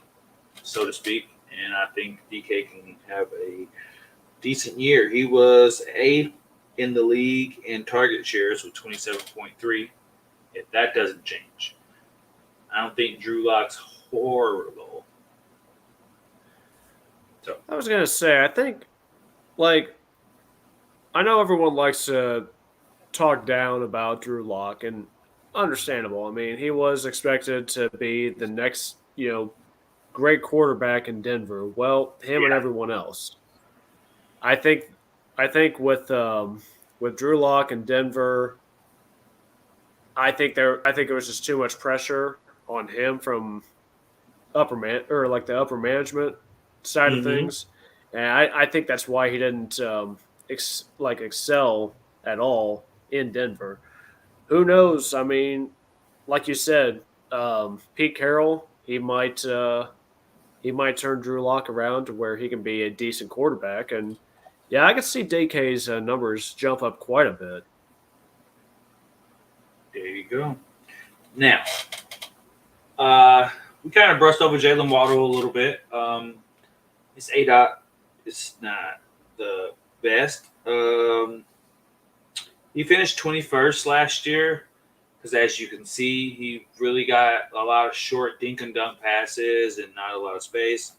so to speak, and I think DK can have a decent year. He was eighth in the league in target shares with 27.3. If that doesn't change, I don't think Drew Lock's horrible. So I was gonna say, I think, like, I know everyone likes to talk down about Drew Lock, and understandable. I mean, he was expected to be the next, great quarterback in Denver. Well, him and yeah, everyone else. I think, with Drew Lock in Denver, I think it was just too much pressure on him from the upper management side of mm-hmm. things, and I think that's why he didn't excel at all in Denver. Who knows? I mean, like you said, Pete Carroll, he might turn Drew Lock around to where he can be a decent quarterback, and yeah, I can see DK's numbers jump up quite a bit. There you go. Now, uh, we kind of brushed over Jalen Waddle a little bit. His A dot is not the best. He finished 21st last year because, as you can see, he really got a lot of short dink and dunk passes and not a lot of space.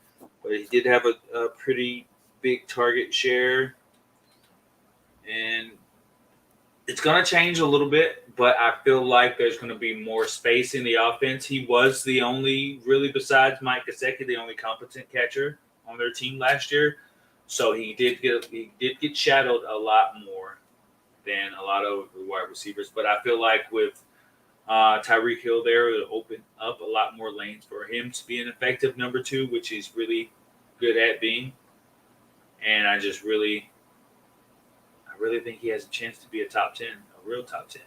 But he did have a pretty big target share, and it's going to change a little bit. But I feel like there's going to be more space in the offense. He was the only, really, besides Mike Gesicki, the only competent catcher on their team last year. So he did get shadowed a lot more than a lot of the wide receivers. But I feel like with Tyreek Hill there, it'll open up a lot more lanes for him to be an effective number two, which he's really good at being. And I really think he has a chance to be a top 10, a real top 10.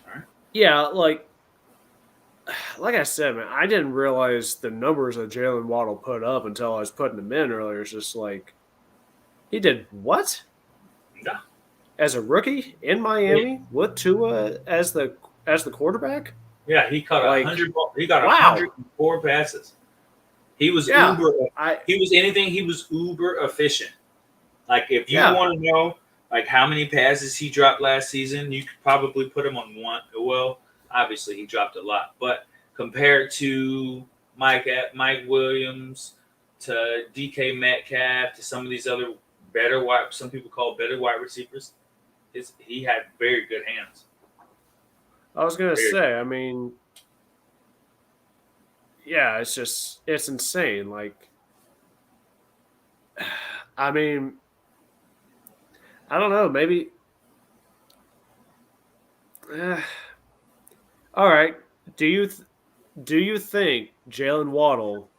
All right. Yeah, like I said, man, I didn't realize the numbers that Jalen Waddle put up until I was putting them in earlier. It's just like he did what Yeah. as a rookie in Miami with Tua as the quarterback? Yeah, he caught Like, 100. He got wow, 104 passes. He was yeah, uber. I He was anything. He was uber efficient. Like if you yeah, want to know like how many passes he dropped last season, you could probably put him on one. Well, obviously he dropped a lot, but compared to Mike Williams, to DK Metcalf, to some of these other some people call better wide receivers, he had very good hands. I was gonna Very say. I mean, yeah, it's insane. Like, I mean, I don't know. Maybe. eh, all right. Do you do you think Jalen Waddle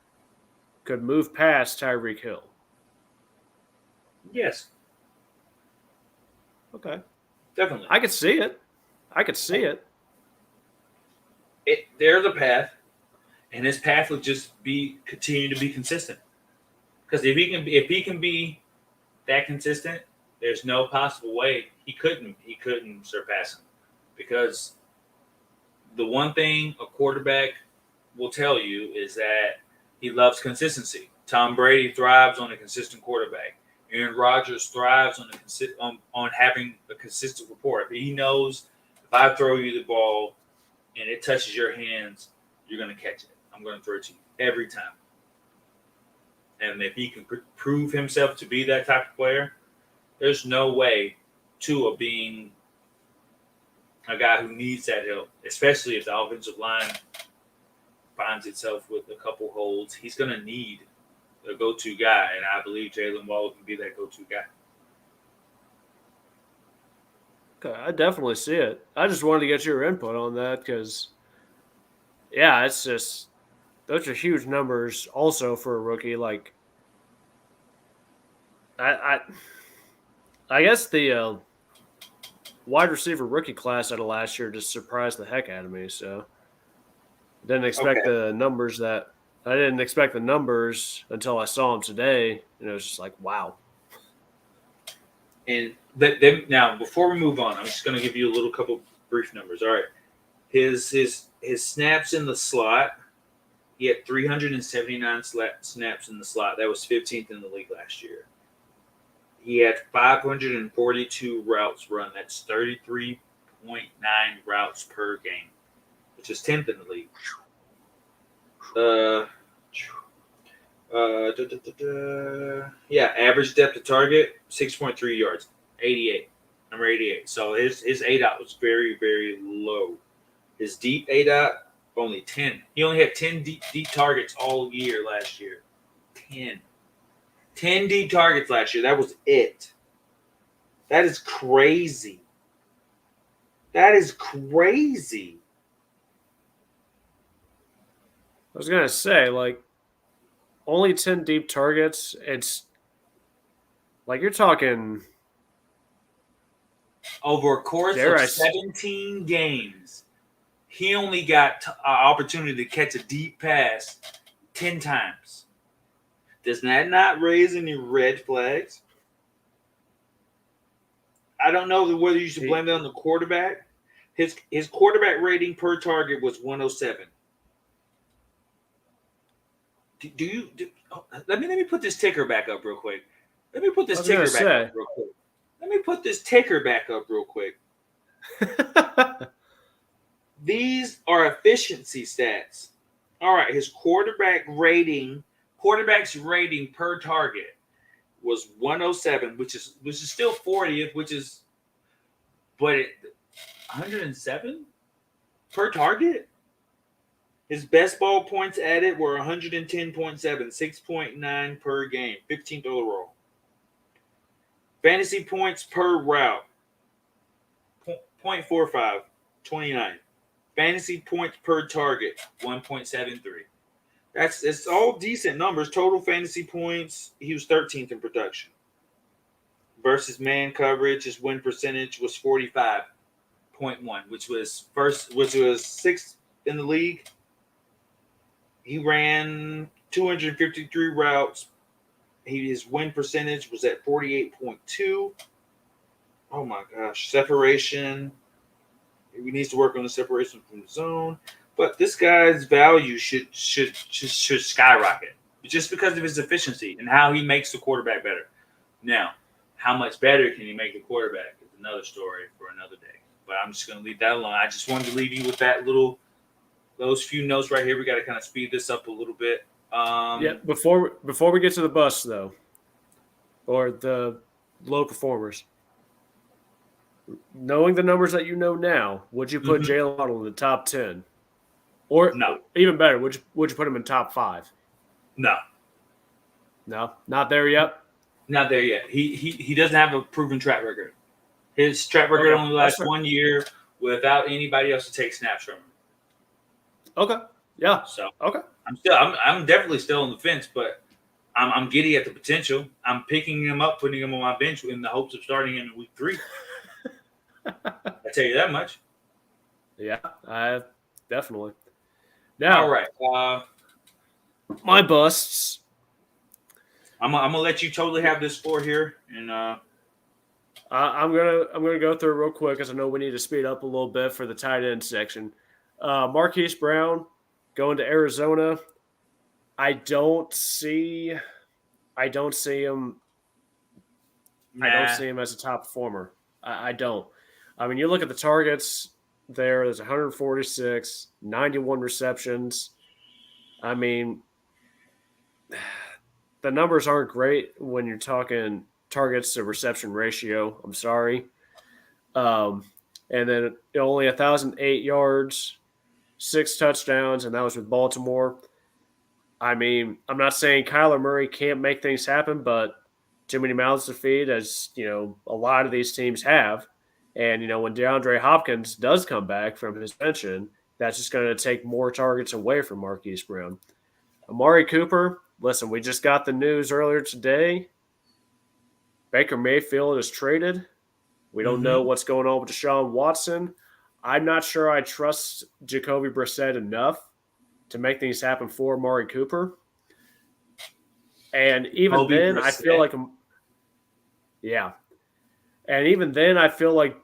could move past Tyreek Hill? yes, Okay, definitely. I could see it. I could see it. There's a path, and his path would just be continue to be consistent. Because if he can be that consistent, there's no possible way he couldn't surpass him. Because the one thing a quarterback will tell you is that he loves consistency. Tom Brady thrives on a consistent quarterback. Aaron Rodgers thrives on having a consistent rapport. If he knows if I throw you the ball and it touches your hands, you're going to catch it. I'm going to throw it to you every time. And if he can prove himself to be that type of player, there's no way Tua being a guy who needs that help, especially if the offensive line finds itself with a couple holds. He's going to need a go-to guy, and I believe Jalen Waddle can be that go-to guy. Okay, I definitely see it. I just wanted to get your input on that because, yeah, it's just those are huge numbers. Also for a rookie, like I I guess the wide receiver rookie class out of last year just surprised the heck out of me. So didn't expect Okay. the numbers that I didn't expect the numbers until I saw them today, and it was just like, wow. And now, before we move on, I'm just going to give you a little couple brief numbers. All right, his snaps in the slot, He had 379 snaps in the slot. That was 15th in the league last year. He had 542 routes run. That's 33.9 routes per game, which is 10th in the league. Average depth of target 6.3 yards, 88, number 88. So his ADOT was very, very low. His deep ADOT only 10. He only had 10 deep targets all year last year. 10 deep targets last year. That was it. That is crazy. That is crazy. I was gonna say, like, only 10 deep targets. It's like you're talking over a course of 17 games. He only got an opportunity to catch a deep pass 10 times. Does that not raise any red flags? I don't know whether you should blame that on the quarterback. His quarterback rating per target was 107. Let me put this ticker back up real quick. Let me put this ticker back up real quick. These are efficiency stats. All right, his quarterback's rating per target was 107, which is still 40th, but 107 per target. His best ball points added were 110.7, 6.9 per game, 15th overall. Fantasy points per route, 0.45, 29. Fantasy points per target, 1.73. It's all decent numbers. Total fantasy points, he was 13th in production. Versus man coverage, his win percentage was 45.1, which was 6th in the league. He ran 253 routes. His win percentage was at 48.2. Oh my gosh. Separation. He needs to work on the separation from the zone. But this guy's value should skyrocket just because of his efficiency and how he makes the quarterback better. Now, how much better can he make the quarterback is another story for another day. But I'm just going to leave that alone. I just wanted to leave you with those few notes right here. We got to kind of speed this up a little bit. Before we get to the bust, though, or the low performers, knowing the numbers that you know now, would you put Jalen Waddle in the top 10? Or no, even better, would you put him in top 5? No, not there yet. Not there yet. He doesn't have a proven track record. His track record only lasts 1 year without anybody else to take snaps from him. Okay. Yeah. So okay. I'm definitely still on the fence, but I'm giddy at the potential. I'm picking him up, putting him on my bench in the hopes of starting him in week 3. I tell you that much. Yeah, definitely. Now, all right. My busts. I'm gonna let you totally have this score here, and I'm gonna go through it real quick because I know we need to speed up a little bit for the tight end section. Marquise Brown going to Arizona. I don't see him. I don't see him as a top performer. I don't. I mean, you look at the targets there. There's 146, 91 receptions. I mean, the numbers aren't great when you're talking targets to reception ratio. I'm sorry. And then only 1,008 yards, 6 touchdowns, and that was with Baltimore. I mean, I'm not saying Kyler Murray can't make things happen, but too many mouths to feed, as a lot of these teams have. And when DeAndre Hopkins does come back from his suspension, that's just going to take more targets away from Marquise Brown. Amari Cooper, listen, we just got the news earlier today. Baker Mayfield is traded. We don't know what's going on with Deshaun Watson. I'm not sure I trust Jacoby Brissett enough to make things happen for Amari Cooper. And even then, I feel like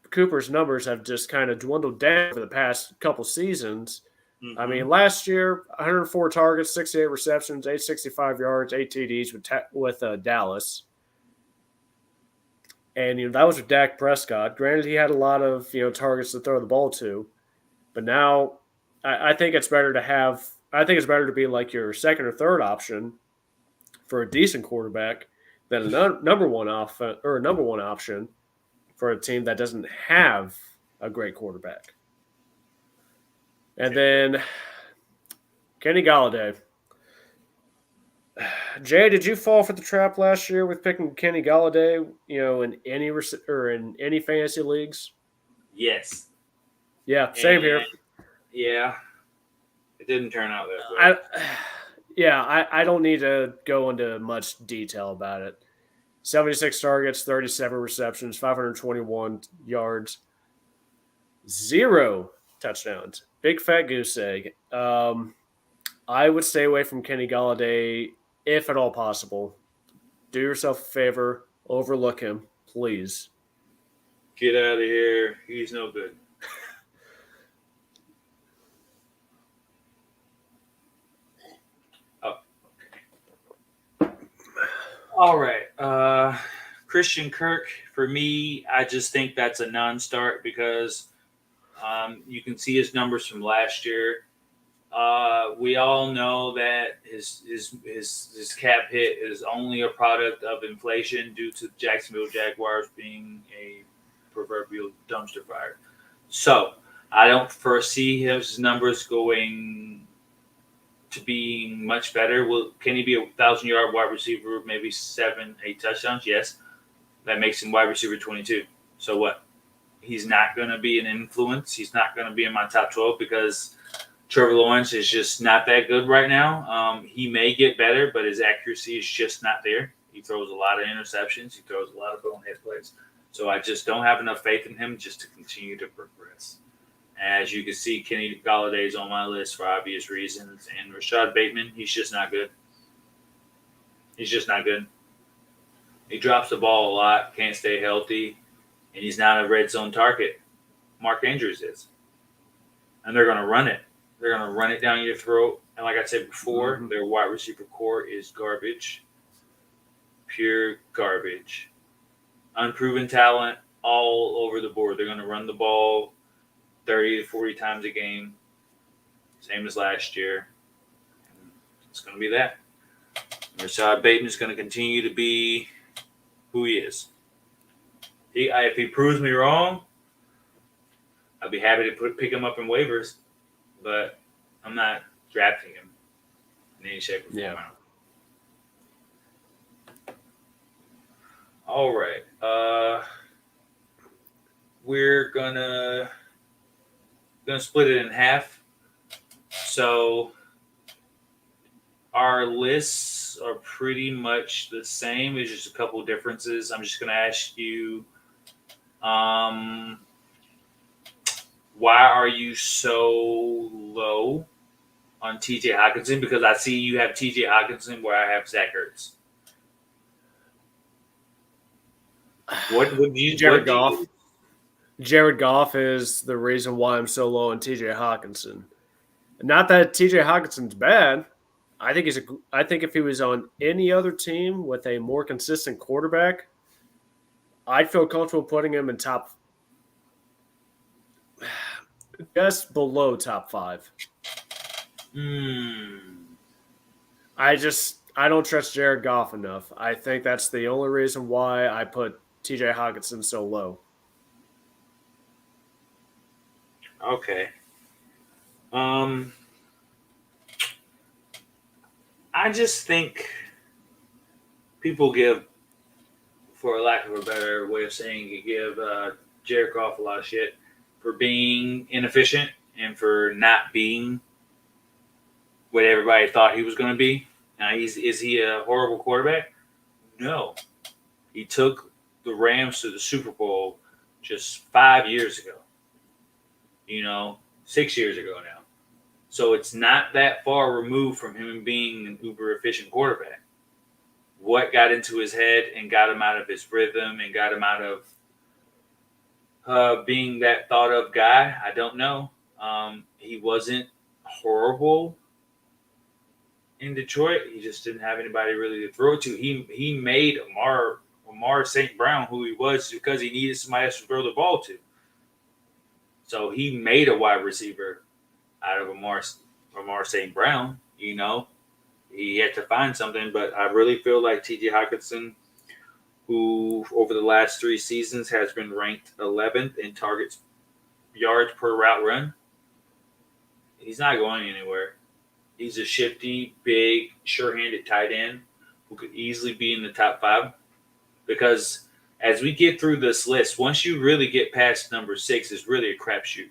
Cooper's numbers have just kind of dwindled down for the past couple seasons. I mean, last year, 104 targets, 68 receptions, 865 yards, 8 TDs with Dallas. And that was with Dak Prescott. Granted, he had a lot of targets to throw the ball to, but now I think it's better to have. I think it's better to be like your second or third option for a decent quarterback than a number one option for a team that doesn't have a great quarterback. And then Kenny Galladay. Jay, did you fall for the trap last year with picking Kenny Galladay? In any fantasy leagues? Yes. Yeah, same here. Yeah, it didn't turn out that way. I don't need to go into much detail about it. 76 targets, 37 receptions, 521 yards, 0 touchdowns. Big fat goose egg. I would stay away from Kenny Galladay if at all possible. Do yourself a favor. Overlook him, please. Get out of here. He's no good. All right. Christian Kirk, for me, I just think that's a non-start because you can see his numbers from last year. We all know that his cap hit is only a product of inflation due to the Jacksonville Jaguars being a proverbial dumpster fire. So I don't foresee his numbers going to being much better. Can he be a 1,000-yard wide receiver, maybe 7, 8 touchdowns? Yes. That makes him wide receiver 22. So what? He's not going to be an influence. He's not going to be in my top 12 because Trevor Lawrence is just not that good right now. He may get better, but his accuracy is just not there. He throws a lot of interceptions. He throws a lot of bonehead plays. So I just don't have enough faith in him just to continue to progress. As you can see, Kenny Galladay is on my list for obvious reasons. And Rashad Bateman, he's just not good. He's just not good. He drops the ball a lot, can't stay healthy, and he's not a red zone target. Mark Andrews is. And they're going to run it. They're going to run it down your throat. And like I said before, their wide receiver core is garbage. Pure garbage. Unproven talent all over the board. They're going to run the ball 30 to 40 times a game. Same as last year. It's going to be that. Rashad Bateman is going to continue to be who he is. If he proves me wrong, I'd be happy to pick him up in waivers, but I'm not drafting him in any shape or form. Yeah. All right. We're gonna split it in half. So our lists are pretty much the same. There's just a couple of differences. I'm just gonna ask you, why are you so low on TJ Hockenson? Because I see you have TJ Hockenson where I have Zach Ertz. What would you Jared Goff? Jared Goff is the reason why I'm so low on TJ Hockenson. Not that TJ Hawkinson's bad. I think if he was on any other team with a more consistent quarterback, I'd feel comfortable putting him in just below top 5. I don't trust Jared Goff enough. I think that's the only reason why I put TJ Hockenson so low. Okay. I just think people give, for lack of a better way of saying it, give Jared Goff a lot of shit for being inefficient and for not being what everybody thought he was going to be. Now, is he a horrible quarterback? No. He took the Rams to the Super Bowl just 5 years ago. 6 years ago now. So it's not that far removed from him being an uber efficient quarterback. What got into his head and got him out of his rhythm and got him out of being that thought of guy? I don't know. He wasn't horrible in Detroit. He just didn't have anybody really to throw it to. He made Amar St. Brown who he was because he needed somebody else to throw the ball to. So he made a wide receiver out of Amar St. Brown. He had to find something, but I really feel like T.J. Hockenson, who over the last 3 seasons has been ranked 11th in targets yards per route run, he's not going anywhere. He's a shifty, big, sure-handed tight end who could easily be in the top 5. Because as we get through this list, once you really get past number 6, it's really a crapshoot.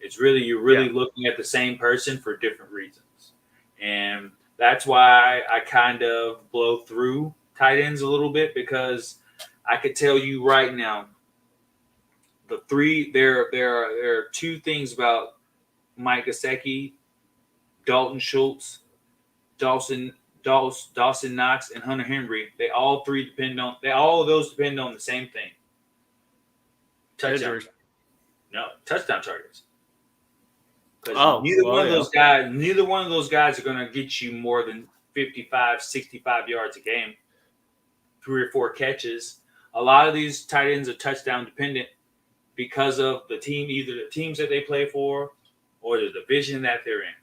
You're really looking at the same person for different reasons. And that's why I kind of blow through tight ends a little bit, because I could tell you right now, there are 2 things about Mike Gesicki, Dalton Schultz, Dawson Knox, and Hunter Henry. All of those depend on the same thing. Touchdown targets. Because neither one of those guys are going to get you more than 55, 65 yards a game, 3 or 4 catches. A lot of these tight ends are touchdown dependent because of the team, either the teams that they play for or the division that they're in.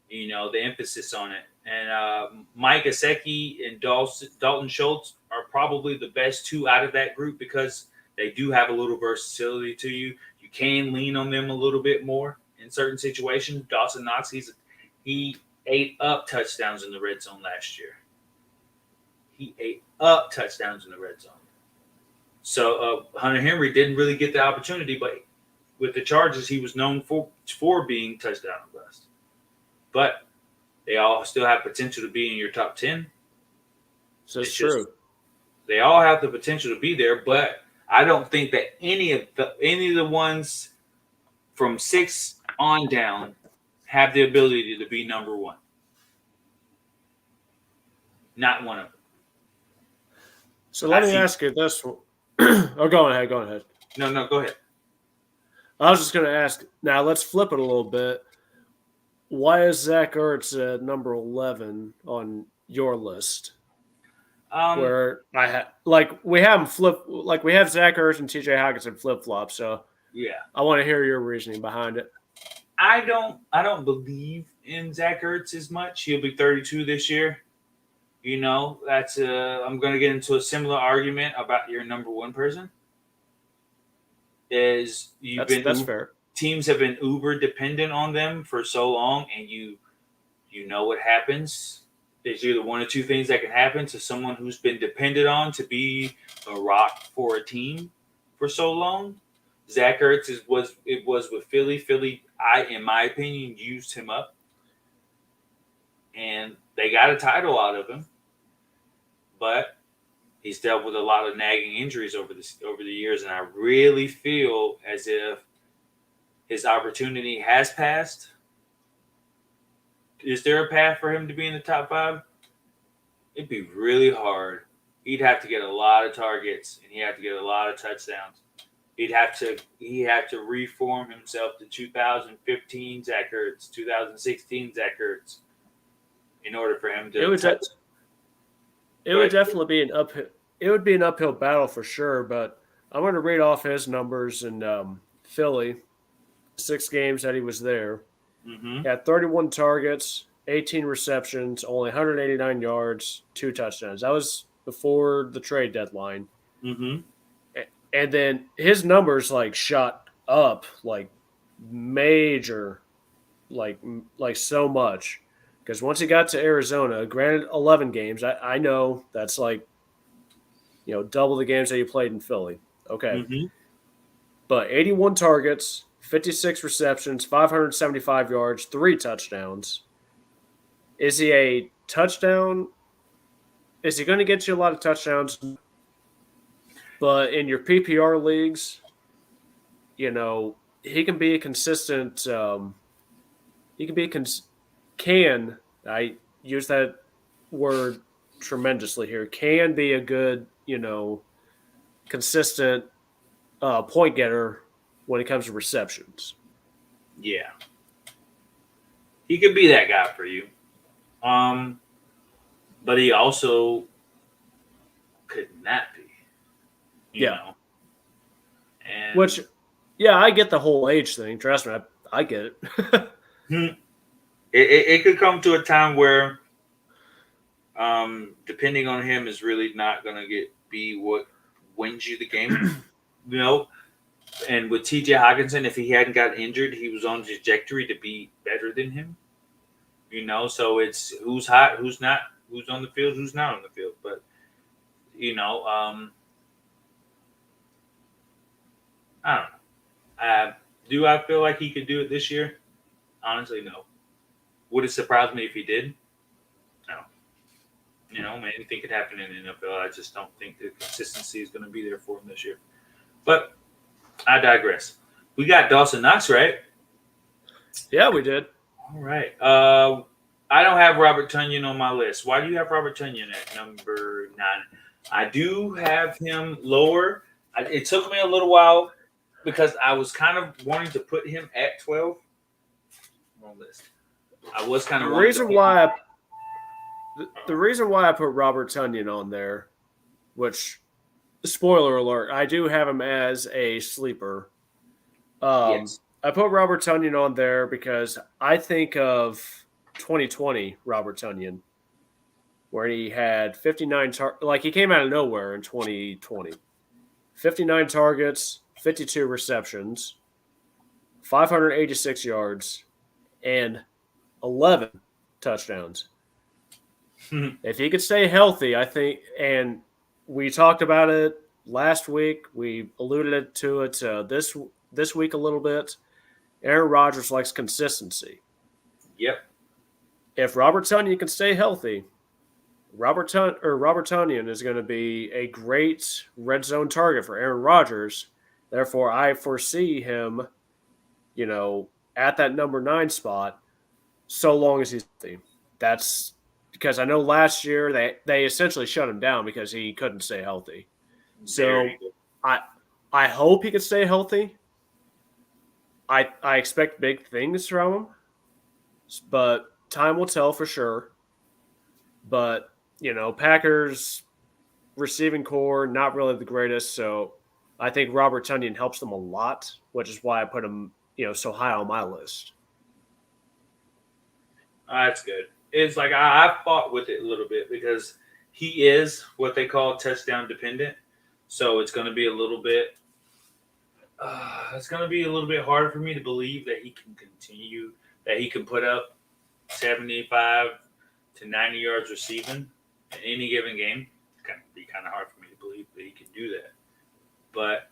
The emphasis on it. And Mike Gesicki and Dalton Schultz are probably the best 2 out of that group because they do have a little versatility to you. You can lean on them a little bit more in certain situations. Dawson Knox, he ate up touchdowns in the red zone last year. He ate up touchdowns in the red zone. So Hunter Henry didn't really get the opportunity, but with the Chargers, he was known for being touchdown bust. But they all still have potential to be in your top 10. So it's true. They all have the potential to be there, but I don't think that any of the ones from 6 on down have the ability to be number 1. Not one of them. So let me ask you this one. Oh, go ahead. No, go ahead. I was just going to ask. Now let's flip it a little bit. Why is Zach Ertz at number 11 on your list? Where we have them flip, we have Zach Ertz and T.J. Hockenson flip flop. So yeah, I want to hear your reasoning behind it. I don't believe in Zach Ertz as much. He'll be 32 this year. That's I'm going to get into a similar argument about your number 1 person. That's fair. Teams have been uber dependent on them for so long, and you know what happens. There's either 1 or 2 things that can happen to someone who's been depended on to be a rock for a team for so long. Zach Ertz was with Philly. Philly, in my opinion, used him up, and they got a title out of him. But he's dealt with a lot of nagging injuries over the years, and I really feel as if his opportunity has passed. Is there a path for him to be in the top 5? It'd be really hard. He'd have to get a lot of targets, and he'd have to get a lot of touchdowns. He'd have to reform himself to 2015 Zach Ertz, 2016 Zach Ertz, in order for him to. It would definitely be an uphill. It would be an uphill battle for sure. But I'm going to read off his numbers in Philly. 6 games that he was there. Mm-hmm. He had 31 targets, 18 receptions, only 189 yards, 2 touchdowns. That was before the trade deadline. Mm-hmm. And then his numbers shot up major, so much. Because once he got to Arizona, granted 11 games, I know that's double the games that he played in Philly. Okay. Mm-hmm. But 81 targets, 56 receptions, 575 yards, 3 touchdowns. Is he a touchdown? Is he going to get you a lot of touchdowns? But in your PPR leagues, he can be a consistent. I use that word tremendously here. Can be a good, consistent point getter when it comes to receptions. Yeah. He could be that guy for you. Um, but he also could not be, you Yeah. know. And Which, yeah, I get the whole age thing. Trust me, I get it. it could come to a time where, depending on him, is really not going to be what wins you the game. You know, and with T.J. Hawkinson, if he hadn't got injured, he was on a trajectory to be better than him. You know, so it's who's hot, who's not, who's on the field, who's not on the field. But you know, I don't know. Do I feel like he could do it this year? Honestly, no. Would it surprise me if he did? No. You know, anything could happen in the NFL. I just don't think the consistency is going to be there for him this year. But I digress. We got Dawson Knox, right? Yeah, we did. All right. I don't have Robert Tonyan on my list. Why do you have Robert Tonyan at number 9? I do have him lower. It took me a little while because I was kind of wanting to put him at 12 on list. I was kind of The reason why I put Robert Tonyan on there, which spoiler alert, I do have him as a sleeper. Yes. I put Robert Tonyan on there because I think of 2020 Robert Tonyan, where he had 59 like he came out of nowhere in 2020. 59 targets, 52 receptions, 586 yards, and 11 touchdowns. If he could stay healthy, I think, and we talked about it last week, we alluded to it this week a little bit. Aaron Rodgers likes consistency. Yep. If Robert Tonyan can stay healthy, Robert Tonyan is going to be a great red zone target for Aaron Rodgers. Therefore, I foresee him, at that number 9 spot, so long as he's healthy. That's because I know last year they essentially shut him down because he couldn't stay healthy. So I hope he can stay healthy. I expect big things from him, but time will tell for sure. But, Packers receiving core, not really the greatest. So I think Robert Tonyan helps them a lot, which is why I put him, so high on my list. That's good. It's like I fought with it a little bit because he is what they call touchdown dependent. So it's going to be a little bit. It's going to be a little bit hard for me to believe that he can continue, that he can put up 75 to 90 yards receiving in any given game. It's going to be kind of hard for me to believe that he can do that. But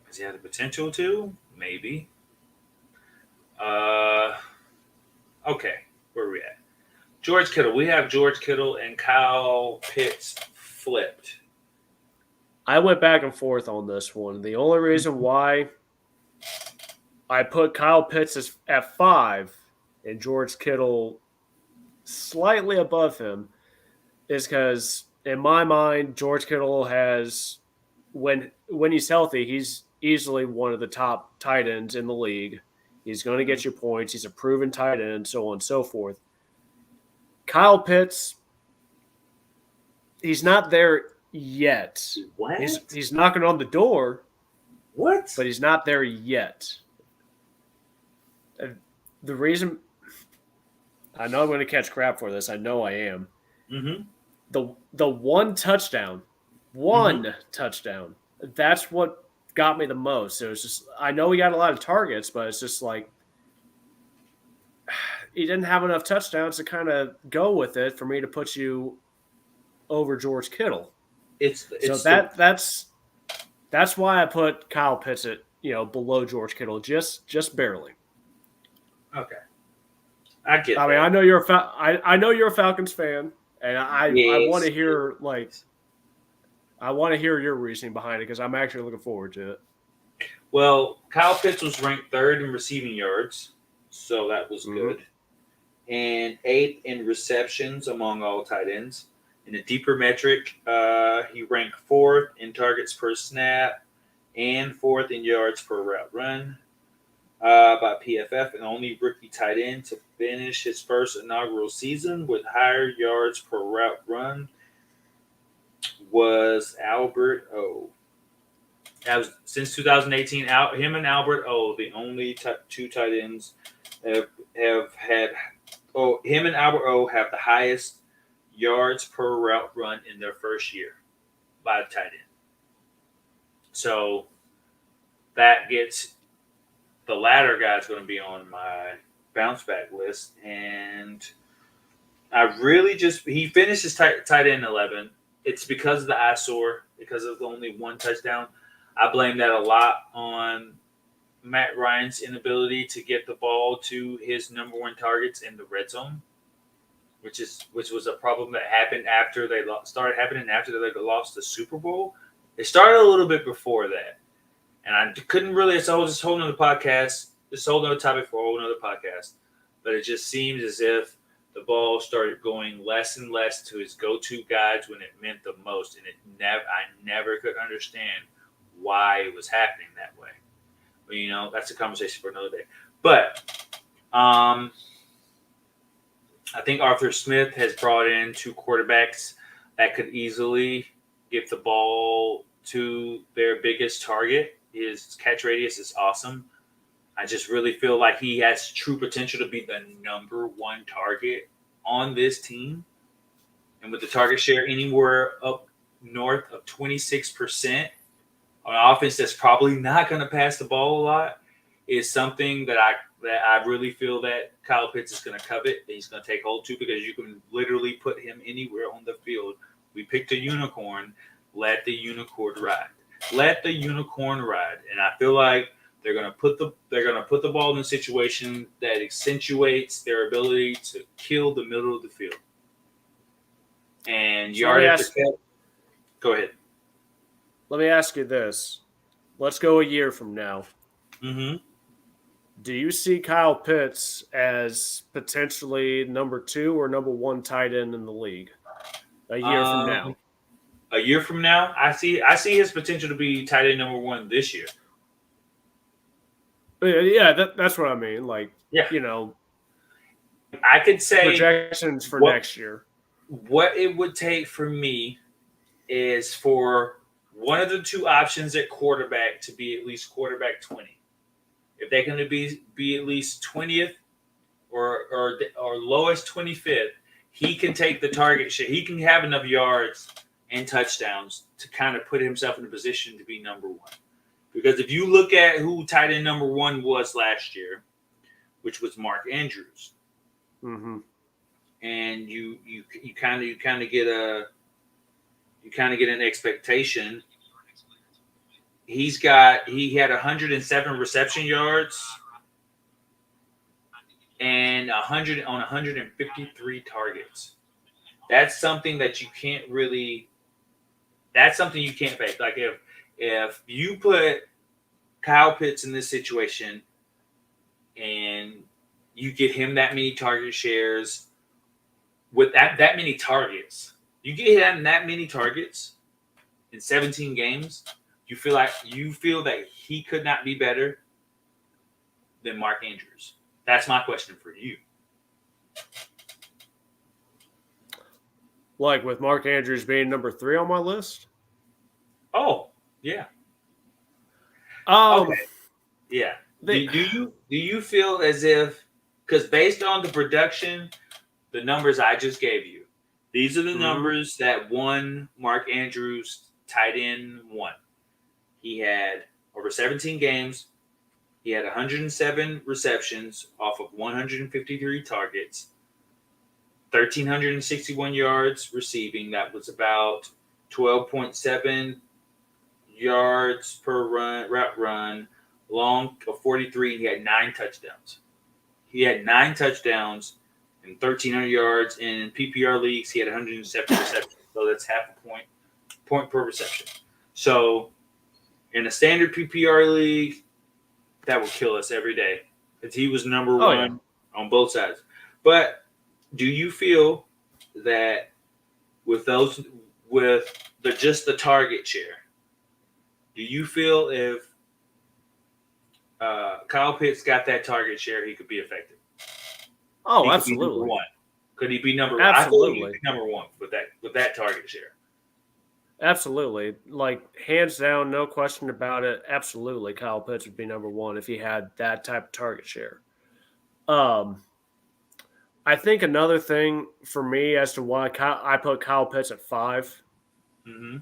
does he have the potential to? Maybe. Okay, where are we at? George Kittle. We have George Kittle and Kyle Pitts flipped. I went back and forth on this one. The only reason why I put Kyle Pitts at 5 and George Kittle slightly above him is because, in my mind, George Kittle has, when he's healthy, he's easily one of the top tight ends in the league. He's going to get you points. He's a proven tight end, so on and so forth. Kyle Pitts, he's not there yet. What? He's knocking on the door. What? But he's not there yet. The reason I know I'm going to catch crap for this. I know I am. Mm-hmm. The one touchdown. That's what got me the most. It was just, I know he got a lot of targets, but it's just like he didn't have enough touchdowns to kind of go with it for me to put you over George Kittle. That's why I put Kyle Pitts at below George Kittle, just barely. Okay, I get. I mean, I know you're a Falcons fan, and I want to hear your reasoning behind it because I'm actually looking forward to it. Well, Kyle Pitts was ranked 3rd in receiving yards, so that was good, and 8th in receptions among all tight ends. In a deeper metric, he ranked 4th in targets per snap and 4th in yards per route run. by PFF, and only rookie tight end to finish his first inaugural season with higher yards per route run was Albert O. That was since 2018. Him and Albert O, the only two tight ends have had. Oh, him and Albert O have the highest yards per route run in their first year by the tight end. So that gets the latter guy's going to be on my bounce back list, and I really he finished his tight end 11. It's because of the eyesore, because of only one touchdown. I blame that a lot on Matt Ryan's inability to get the ball to his number one targets in the red zone, which was a problem that happened after they started happening after they lost the Super Bowl. It started a little bit before that, and I couldn't really. So I was just holding on the podcast, this whole other topic for a whole other podcast, but it just seems as if the ball started going less and less to his go-to guys when it meant the most, and I never could understand why it was happening that way. But, that's a conversation for another day. But I think Arthur Smith has brought in two quarterbacks that could easily get the ball to their biggest target. His catch radius is awesome. I just really feel like he has true potential to be the number one target on this team. And with the target share anywhere up north of 26%, on offense that's probably not going to pass the ball a lot, is something that I really feel that Kyle Pitts is going to covet. That he's going to take hold to, because you can literally put him anywhere on the field. We picked a unicorn. Let the unicorn ride. Let the unicorn ride. And I feel like they're going to put the ball in a situation that accentuates their ability to kill the middle of the field. And yard after catch. Go ahead. Let me ask you this. Let's go a year from now. Mm-hmm. Do you see Kyle Pitts as potentially number 2 or number 1 tight end in the league a year from now? A year from now, I see his potential to be tight end number 1 this year. Yeah, that's what I mean. Like, yeah. I could say projections for next year. What it would take for me is for one of the two options at quarterback to be at least quarterback 20. If they're going to be at least 20th or lowest 25th, he can take the target share. He can have enough yards and touchdowns to kind of put himself in a position to be number 1. Because if you look at who tight end number 1 was last year, which was Mark Andrews, mm-hmm. and you kind of get an expectation. He had 107 reception yards and 100 on 153 targets. That's something that you can't really. That's something you can't fake. Like if you put Kyle Pitts in this situation and you get him that many target shares with that many targets, you get him that many targets in 17 games. You feel that he could not be better than Mark Andrews. That's my question for you. Like with Mark Andrews being number 3 on my list? Oh, yeah. Okay. Yeah. Do you feel as if, because based on the production, the numbers I just gave you, these are the numbers that won Mark Andrews tight end 1. He had over 17 games. He had 107 receptions off of 153 targets, 1,361 yards receiving. That was about 12.7 yards per route run, long of 43. He had 9 touchdowns. He had 9 touchdowns and 1,300 yards. In PPR leagues, he had 107 receptions. So that's half a point per reception. So in a standard PPR league, that would kill us every day because he was number 1 on both sides. But do you feel that with just the target share, do you feel if Kyle Pitts got that target share, he could be effective. Oh, He could be absolutely. number one. Could he be number one? Absolutely. I thought he could be number one with that target share. Absolutely. Like, hands down, no question about it. Absolutely, Kyle Pitts would be number one if he had that type of target share. I think another thing for me as to why I put Kyle Pitts at 5 Mm-hmm.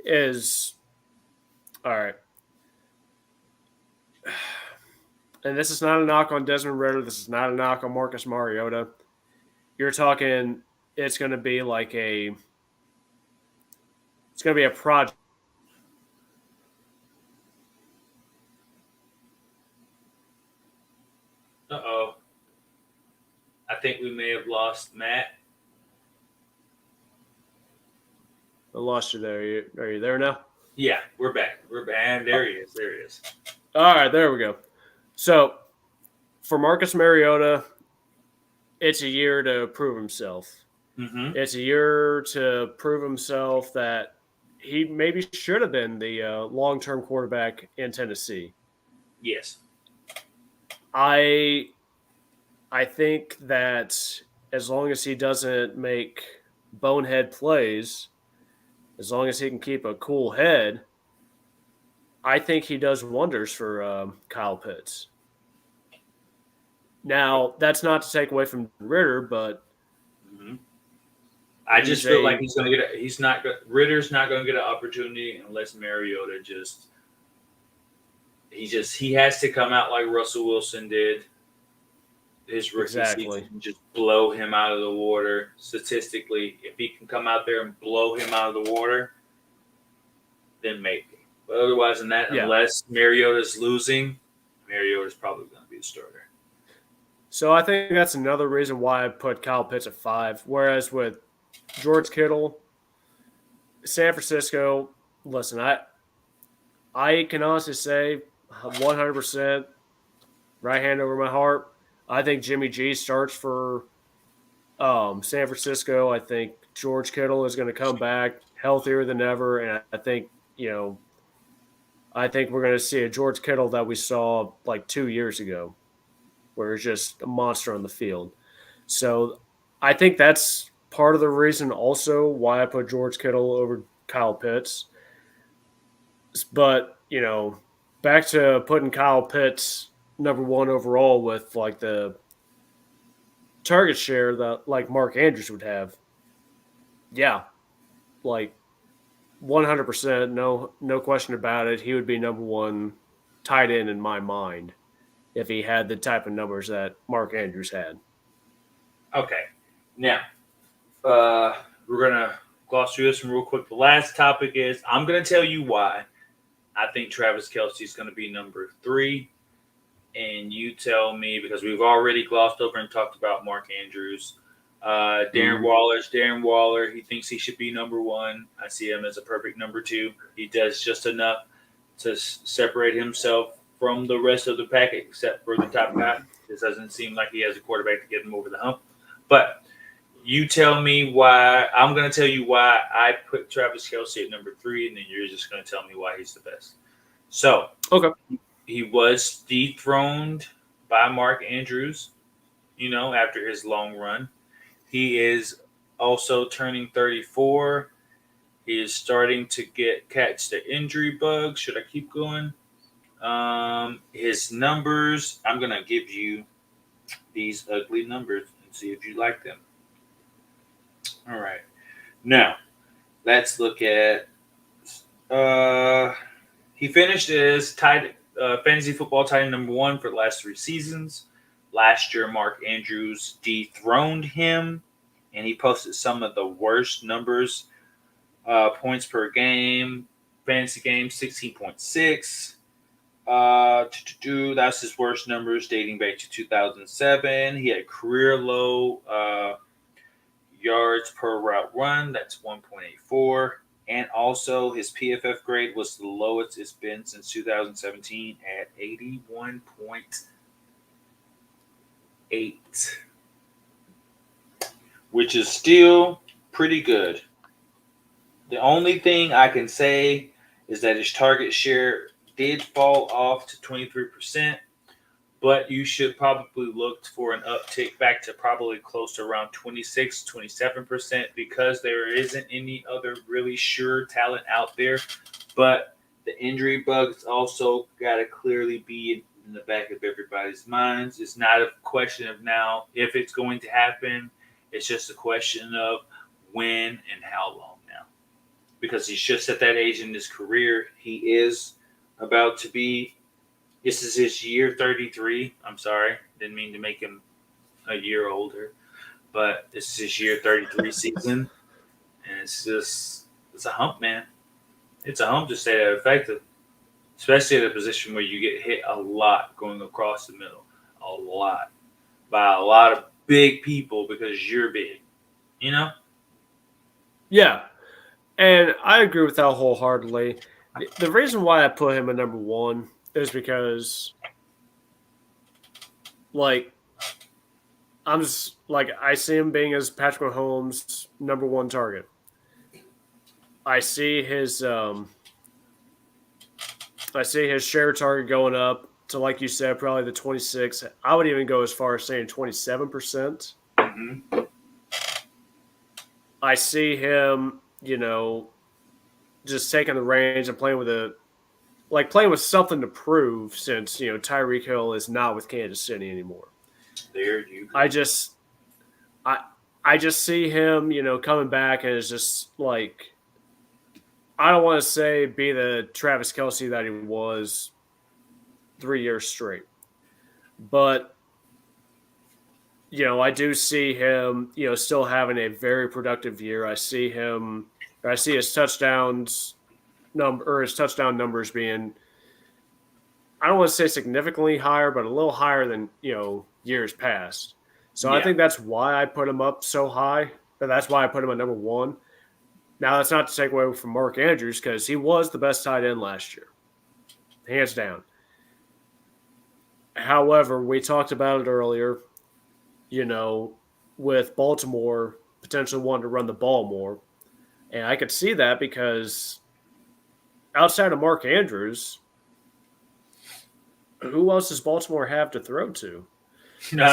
is all right. And this is not a knock on Desmond Ritter. This is not a knock on Marcus Mariota. You're talking it's going to be a project. Uh-oh. I think we may have lost Matt. I lost you there. Are you there now? Yeah, we're back. We're back. And there he is. There he is. All right, there we go. So, for Marcus Mariota, it's a year to prove himself. Mm-hmm. It's a year to prove himself that he maybe should have been the long-term quarterback in Tennessee. Yes. I think that as long as he doesn't make bonehead plays, as long as he can keep a cool head, I think he does wonders for Kyle Pitts. Now, that's not to take away from Ritter, but Mm-hmm. I just feel like he's going to get Ritter's not going to get an opportunity unless Mariota he has to come out like Russell Wilson did his rookie season and just blow him out of the water. Statistically, if he can come out there and blow him out of the water, then maybe. But otherwise than that, unless Mariota's losing, Mariota's probably going to be the starter. So I think that's another reason why I put Kyle Pitts at 5. Whereas with George Kittle, San Francisco, listen, I can honestly say 100% right hand over my heart. I think Jimmy G starts for San Francisco. I think George Kittle is going to come back healthier than ever, and I think we're going to see a George Kittle that we saw like 2 years ago, where he's just a monster on the field. So I think that's part of the reason also why I put George Kittle over Kyle Pitts. But, back to putting Kyle Pitts number one overall with like the target share that like Mark Andrews would have. Yeah. Like 100%, no question about it. He would be number one tight end in my mind if he had the type of numbers that Mark Andrews had. Okay. Now, we're going to gloss through this one real quick. The last topic is I'm going to tell you why I think Travis Kelce is going to be number 3. And you tell me, because we've already glossed over and talked about Mark Andrews. Darren Waller, he thinks he should be number 1. I see him as a perfect number 2. He does just enough to separate himself from the rest of the pack, except for the top guy. It doesn't seem like he has a quarterback to get him over the hump. But you tell me why. I'm going to tell you why I put Travis Kelce at number 3, and then you're just going to tell me why he's the best. So, okay. He was dethroned by Mark Andrews, after his long run. He is also turning 34. He is starting to catch the injury bug. Should I keep going? His numbers, I'm going to give you these ugly numbers and see if you like them. All right. Now, let's look at he finished as fantasy football tight end number 1 for the last 3 seasons. Last year, Mark Andrews dethroned him, and he posted some of the worst numbers. Points per game, fantasy game, 16.6. That's his worst numbers dating back to 2007. He had career low yards per route run. That's 1.84. And also, his PFF grade was the lowest it's been since 2017 at 81.8, which is still pretty good. The only thing I can say is that his target share did fall off to 23%, but you should probably look for an uptick back to probably close to around 26, 27% because there isn't any other really sure talent out there. But the injury bugs also got to clearly be in the back of everybody's minds. It's not a question of now if it's going to happen. It's just a question of when and how long now. Because he's just at that age in his career. He is about to be, this is his year 33. I'm sorry. Didn't mean to make him a year older. But this is his year 33 season. And it's a hump, man. It's a hump to stay that effective, especially at a position where you get hit a lot going across the middle, a lot by a lot of big people because you're big, you know? Yeah, and I agree with that wholeheartedly. The reason why I put him at number one is because, like, I'm just like I see him being as Patrick Mahomes' number one target. I see his share target going up to, like you said, probably the 26. I would even go as far as saying 27%. Mm-hmm. I see him, just taking the reins and playing with something to prove since, Tyreek Hill is not with Kansas City anymore. There you go. I just see him, coming back and it's just like, I don't want to say be the Travis Kelce that he was 3 years straight, but I do see him, still having a very productive year. I see his touchdown numbers being, I don't want to say significantly higher, but a little higher than, years past. So I think that's why I put him up so high. But that's why I put him at number one. Now, that's not to take away from Mark Andrews because he was the best tight end last year, hands down. However, we talked about it earlier, with Baltimore potentially wanting to run the ball more. And I could see that because outside of Mark Andrews, who else does Baltimore have to throw to?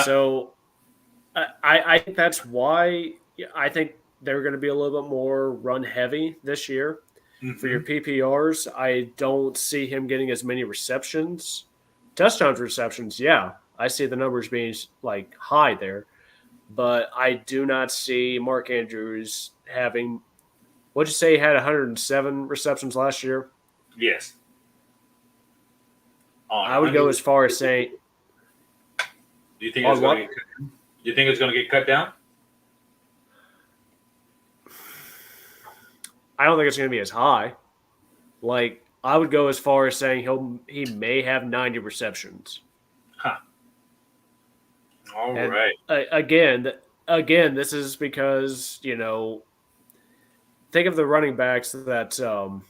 So I think that's why I think they're going to be a little bit more run heavy this year. Mm-hmm. For your PPRs, I don't see him getting as many receptions. Touchdowns receptions, yeah. I see the numbers being like high there. But I do not see Mark Andrews having, what'd you say, he had 107 receptions last year? Yes. I would go as far as saying. Do you think it's going to get cut down? Do you think it's going to get cut down? I don't think it's going to be as high. Like, I would go as far as saying he may have 90 receptions. Huh. All right. Again, this is because, think of the running backs that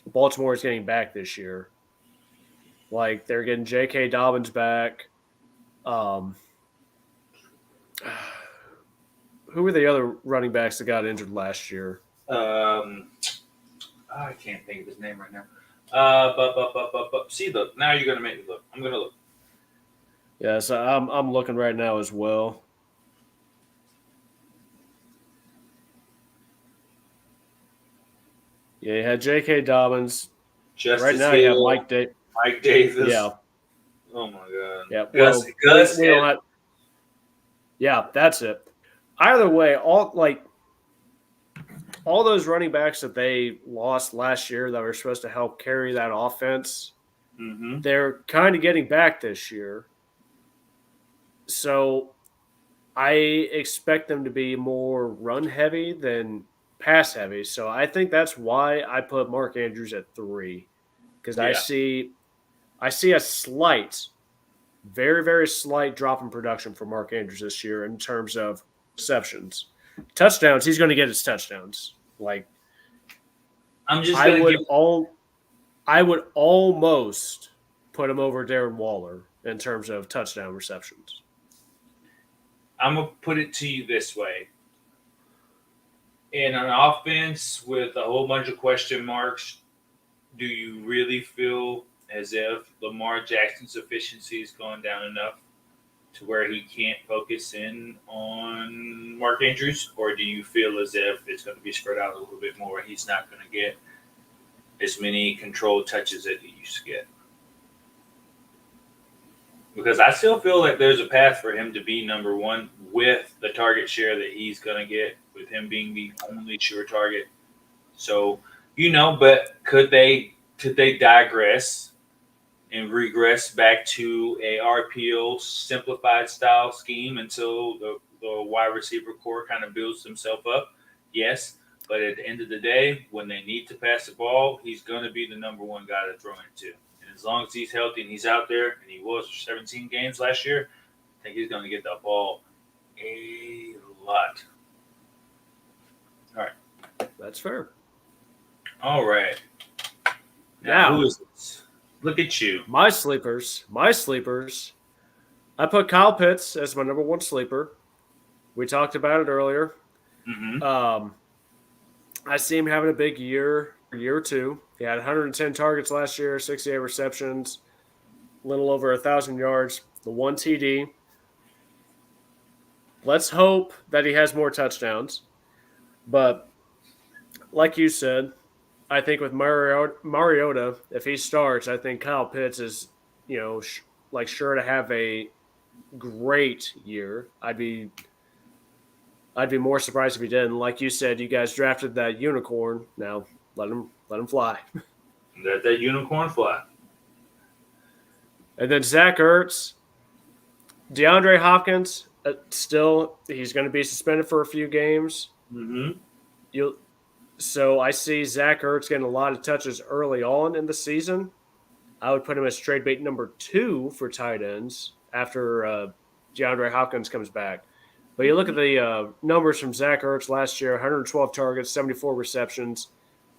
Baltimore is getting back this year. Like, they're getting J.K. Dobbins back. Who were the other running backs that got injured last year? I can't think of his name right now. See, look. Now you're gonna make me look. I'm gonna look. Yeah, so I'm looking right now as well. Yeah, you had J.K. Dobbins. Justice right now, Hill, you have Mike Davis. Yeah. Oh my God. Yeah. Gus. We don't have. Yeah, that's it. Either way, all those running backs that they lost last year that were supposed to help carry that offense, mm-hmm. they're kind of getting back this year. So I expect them to be more run heavy than pass heavy. So I think that's why I put Mark Andrews at 3, because I see a slight, very, very slight drop in production for Mark Andrews this year in terms of receptions. Touchdowns, he's going to get his touchdowns. Like, I'm just I would almost put him over Darren Waller in terms of touchdown receptions. I'm going to put it to you this way. In an offense with a whole bunch of question marks, do you really feel as if Lamar Jackson's efficiency is going down enough to where he can't focus in on Mark Andrews, or do you feel as if it's going to be spread out a little bit more? He's not going to get as many controlled touches that he used to get. Because I still feel like there's a path for him to be number one with the target share that he's going to get, with him being the only sure target. So, but could they digress and regress back to a RPO simplified style scheme until the wide receiver core kind of builds himself up? Yes. But at the end of the day, when they need to pass the ball, he's going to be the number one guy to throw into. And as long as he's healthy and he's out there, and he was for 17 games last year, I think he's going to get the ball a lot. All right. That's fair. All right. Now, who is this? Look at you. My sleepers. I put Kyle Pitts as my number one sleeper. We talked about it earlier. Mm-hmm. I see him having a big year two. He had 110 targets last year, 68 receptions, a little over 1,000 yards, the 1 TD. Let's hope that he has more touchdowns. But like you said, I think with Mariota, if he starts, I think Kyle Pitts is, sure to have a great year. I'd be more surprised if he didn't. Like you said, you guys drafted that unicorn. Now let him fly. Let that unicorn fly. And then Zach Ertz, DeAndre Hopkins. Still, he's going to be suspended for a few games. Mm-hmm. So I see Zach Ertz getting a lot of touches early on in the season. I would put him as trade bait number 2 for tight ends after DeAndre Hopkins comes back. But you look at the numbers from Zach Ertz last year: 112 targets, 74 receptions,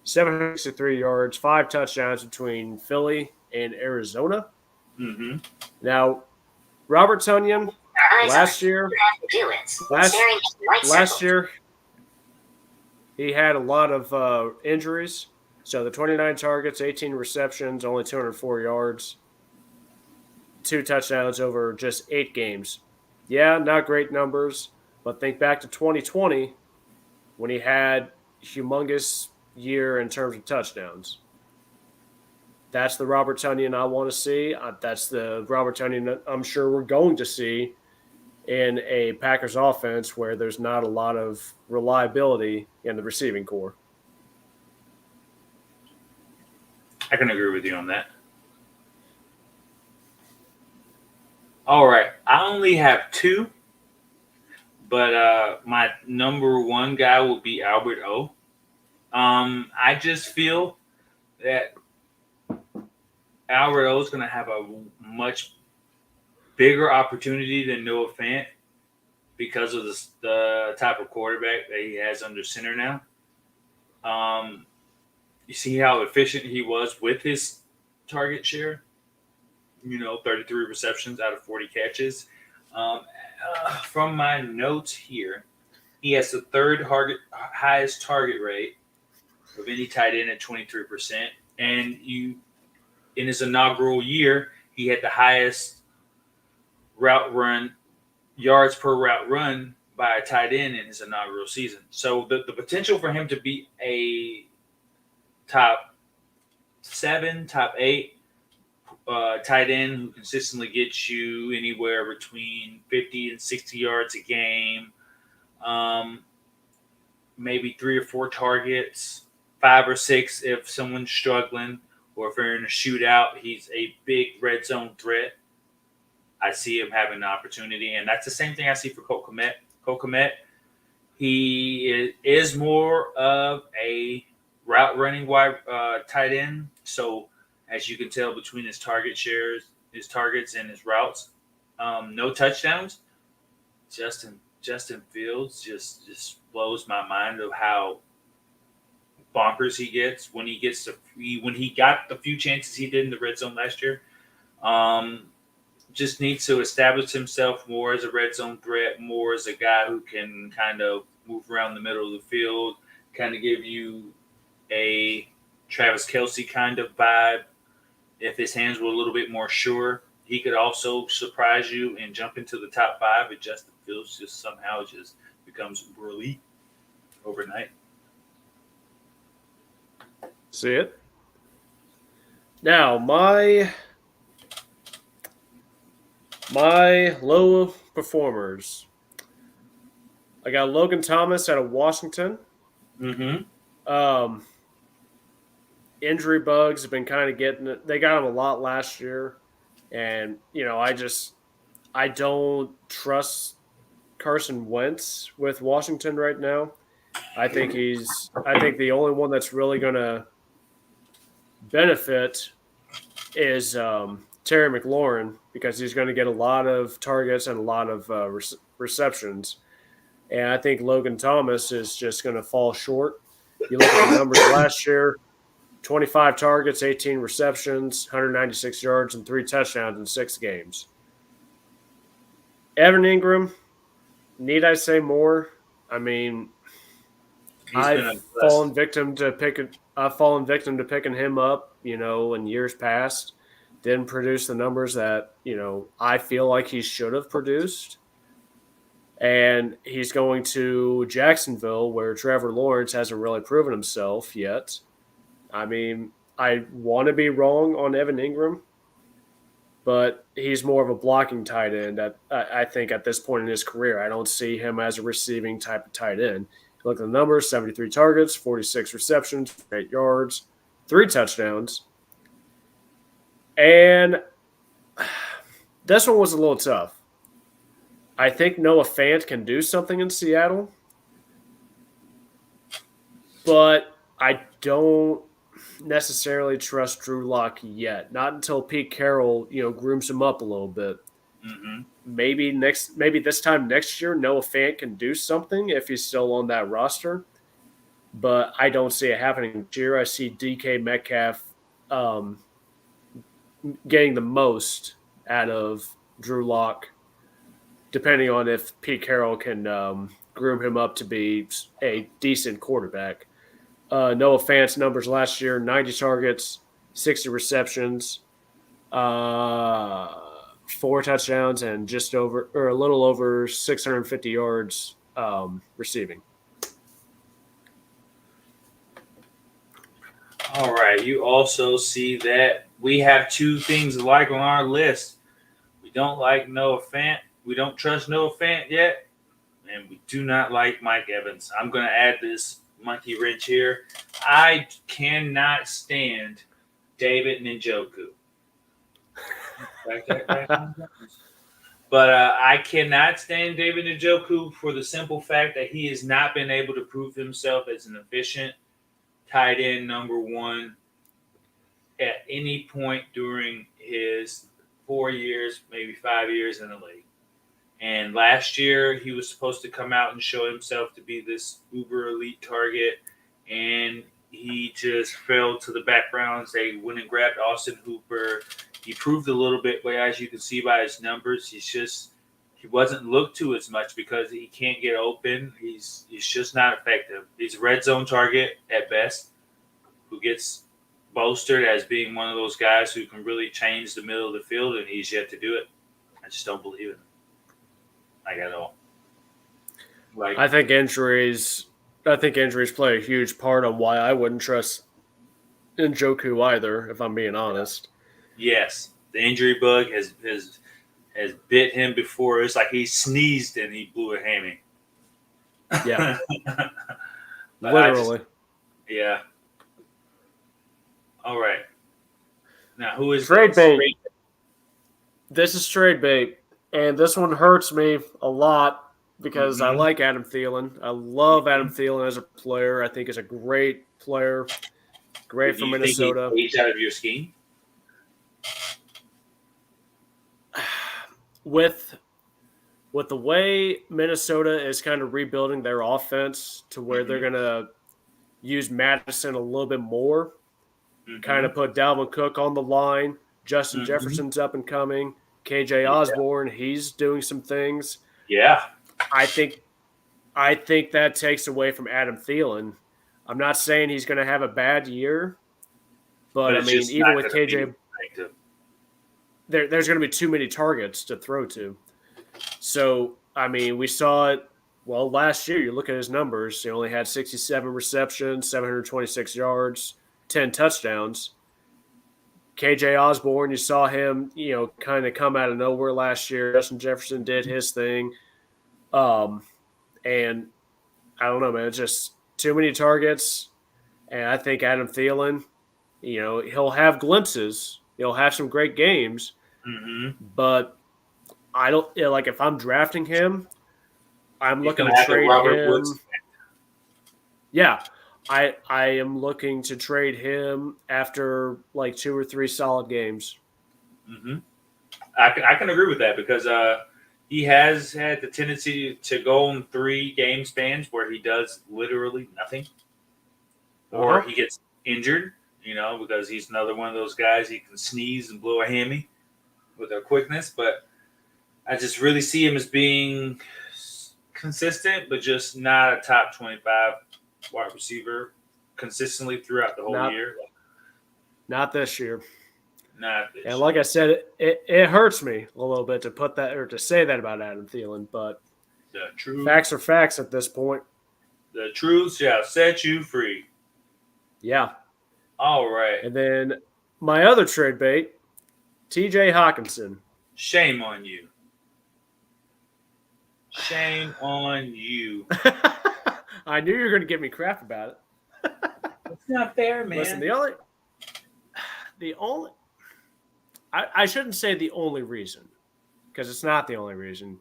763 yards, 5 touchdowns between Philly and Arizona. Mm-hmm. Now, Robert Tonyan, last year, he had a lot of injuries. So the 29 targets, 18 receptions, only 204 yards, 2 touchdowns over just 8 games. Yeah, not great numbers, but think back to 2020 when he had humongous year in terms of touchdowns. That's the Robert Tonyan I want to see. That's the Robert Tonyan I'm sure we're going to see in a Packers offense where there's not a lot of reliability in the receiving core. I can agree with you on that. All right. I only have 2, but my number 1 guy will be Albert O. I just feel that Albert O is going to have a much bigger opportunity than Noah Fant because of the type of quarterback that he has under center now. You see how efficient he was with his target share. 33 receptions out of 40 catches. From my notes here, he has the 3rd highest target rate of any tight end at 23%. And in his inaugural year, he had the highest route run yards per route run by a tight end in his inaugural season. So the potential for him to be a top 7, top 8 tight end who consistently gets you anywhere between 50 and 60 yards a game, maybe 3 or 4 targets, 5 or 6 if someone's struggling, or if they're in a shootout, he's a big red zone threat. I see him having an opportunity, and that's the same thing I see for Cole Kmet. Cole Kmet, he is more of a route running wide tight end. So as you can tell between his target shares, his targets and his routes, no touchdowns. Justin Fields just blows my mind of how bonkers he gets when he got the few chances he did in the red zone last year. Just needs to establish himself more as a red zone threat, more as a guy who can kind of move around the middle of the field, kind of give you a Travis Kelce kind of vibe. If his hands were a little bit more sure, he could also surprise you and jump into the top five. But Justin Fields just somehow just becomes uber elite overnight. See it? Now, my low performers. I got Logan Thomas out of Washington. Mm-hmm. Um, Injury bugs have been kind of getting it. They got him a lot last year, and I don't trust Carson Wentz with Washington right now. I think the only one that's really going to benefit is Terry McLaurin because he's going to get a lot of targets and a lot of receptions. And I think Logan Thomas is just going to fall short. You look at the numbers last year, 25 targets, 18 receptions, 196 yards, and 3 touchdowns in 6 games. Evan Ingram, need I say more? I mean, I've fallen victim to picking him up, in years past. Didn't produce the numbers that, I feel like he should have produced. And he's going to Jacksonville, where Trevor Lawrence hasn't really proven himself yet. I mean, I want to be wrong on Evan Ingram, but he's more of a blocking tight end. I think at this point in his career, I don't see him as a receiving type of tight end. Look at the numbers: 73 targets, 46 receptions, 8 yards, 3 touchdowns. And this one was a little tough. I think Noah Fant can do something in Seattle, but I don't necessarily trust Drew Lock yet. Not until Pete Carroll, grooms him up a little bit. Mm-hmm. Maybe this time next year, Noah Fant can do something if he's still on that roster. But I don't see it happening this year. I see DK Metcalf getting the most out of Drew Lock, depending on if Pete Carroll can groom him up to be a decent quarterback. Noah Fant's numbers last year: 90 targets, 60 receptions, 4 touchdowns, and a little over 650 yards receiving. All right. You also see that we have 2 things alike on our list. We don't like Noah Fant. We don't trust Noah Fant yet, and we do not like Mike Evans. I'm going to add this monkey wrench here. I cannot stand David Njoku. But I cannot stand David Njoku for the simple fact that he has not been able to prove himself as an efficient tight end number 1 at any point during his 4 years, maybe 5 years in the league. And last year, he was supposed to come out and show himself to be this uber elite target, and he just fell to the background. They went and grabbed Austin Hooper. He proved a little bit, but as you can see by his numbers, he wasn't looked to as much because he can't get open. He's just not effective. He's a red zone target at best, who gets boasted as being one of those guys who can really change the middle of the field, and he's yet to do it. I just don't believe it. Like at all. I think injuries play a huge part on why I wouldn't trust Njoku either, if I'm being honest. Yes, the injury bug has bit him before. It's like he sneezed and he blew a hammy. Yeah, literally. Yeah. All right. Now, who is trade bait? This is trade bait. And this one hurts me a lot because I like Adam Thielen. I love Adam Thielen as a player. I think he's a great player. Great for Minnesota. He's out of your scheme? With the way Minnesota is kind of rebuilding their offense to where they're going to use Madison a little bit more, kind of put Dalvin Cook on the line. Justin Jefferson's up and coming. KJ Osborne, he's doing some things. Yeah. I think that takes away from Adam Thielen. I'm not saying he's going to have a bad year, but I mean, even with KJ, there's going to be too many targets to throw to. So, I mean, we saw it. Well, last year, you look at his numbers. He only had 67 receptions, 726 yards, 10 touchdowns. KJ Osborne, you saw him, kind of come out of nowhere last year. Justin Jefferson did his thing. And I don't know, man, it's just too many targets. And I think Adam Thielen, he'll have glimpses. He'll have some great games. Mm-hmm. But I don't, like, if I'm drafting him, I'm He's looking gonna to have the trade Robert him. Woods. Yeah. I am looking to trade him after like 2 or 3 solid games. Mm-hmm. I can agree with that because he has had the tendency to go on 3 game spans where he does literally nothing, or he gets injured. Because he's another one of those guys. He can sneeze and blow a hammy with a quickness, but I just really see him as being consistent, but just not a top 25 wide receiver consistently throughout the whole year. Not this year. Not this and like I said, it hurts me a little bit to put that or to say that about Adam Thielen, but the truth, facts are facts at this point. The truth shall set you free. Yeah. All right. And then my other trade bait, TJ Hawkinson. Shame on you. Shame on you. I knew you were going to give me crap about it. It's not fair, man. Listen, the only, I shouldn't say the only reason, because it's not the only reason.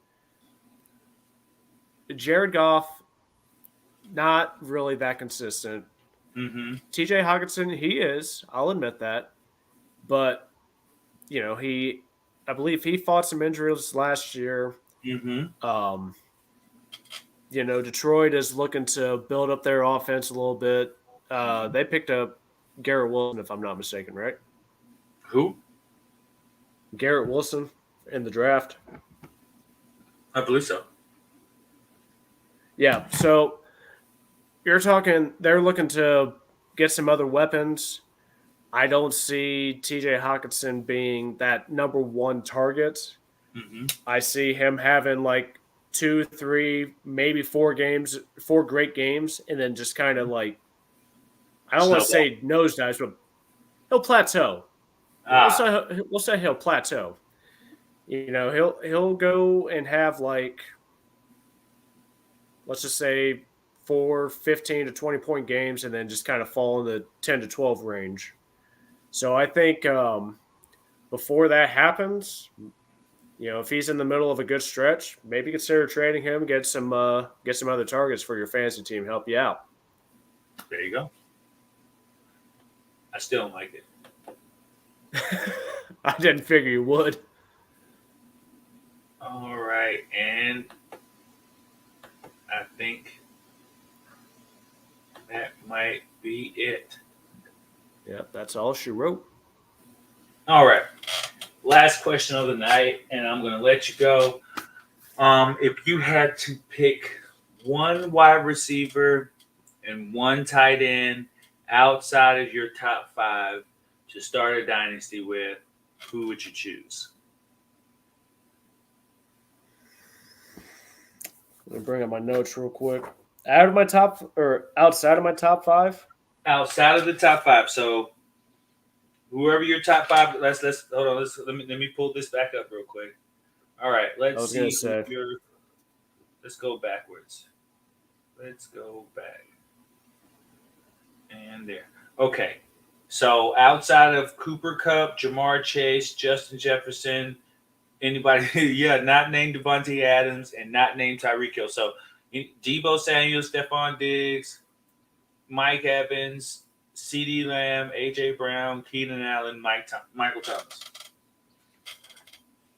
Jared Goff, not really that consistent. Mm-hmm. TJ Hawkinson, he is. I'll admit that. But, I believe he fought some injuries last year. Mm-hmm. Detroit is looking to build up their offense a little bit. They picked up Garrett Wilson, if I'm not mistaken, right? Who? Garrett Wilson in the draft. I believe so. Yeah, so you're talking they're looking to get some other weapons. I don't see TJ Hawkinson being that number 1 target. Mm-hmm. I see him having like 2, 3, maybe 4 great games, and then just kind of like, I don't want to say nosedives, but he'll plateau. We'll say he'll plateau. He'll go and have like, let's just say 4 15 to 20 point games, and then just kind of fall in the 10 to 12 range. So I think before that happens, if he's in the middle of a good stretch, maybe consider trading him, get some other targets for your fantasy team, help you out. There you go. I still don't like it. I didn't figure you would. All right, and I think that might be it. Yep, that's all she wrote. All right. Last question of the night, and I'm going to let you go. If you had to pick 1 wide receiver and 1 tight end outside of your top 5 to start a dynasty with, who would you choose? Let me bring up my notes real quick. Outside of my top 5? Outside of the top 5. So whoever your top 5, let's hold on. Let me pull this back up real quick. All right, let's see. Let's go backwards. Let's go back. And there. Okay. So outside of Cooper Kupp, Jamar Chase, Justin Jefferson, anybody, not named Devontae Adams and not named Tyreek Hill. So Deebo Samuel, Stephon Diggs, Mike Evans, CeeDee Lamb, AJ Brown, Keenan Allen, Michael Thomas.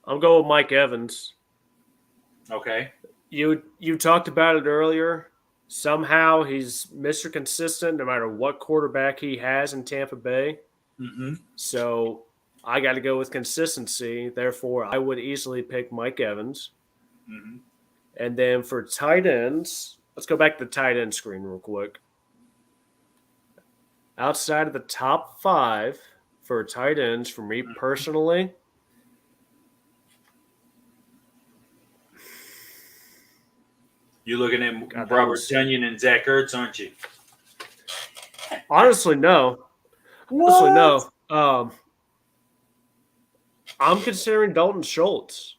I'm going with Mike Evans. Okay. You talked about it earlier. Somehow he's Mr. Consistent no matter what quarterback he has in Tampa Bay. Mm-hmm. So I got to go with consistency. Therefore, I would easily pick Mike Evans. Mm-hmm. And then for tight ends, let's go back to the tight end screen real quick. Outside of the top 5 for tight ends for me personally. You're looking at God, that Robert one's Tunyon and Zach Ertz, aren't you? honestly no. Honestly, What? no. I'm considering Dalton Schultz.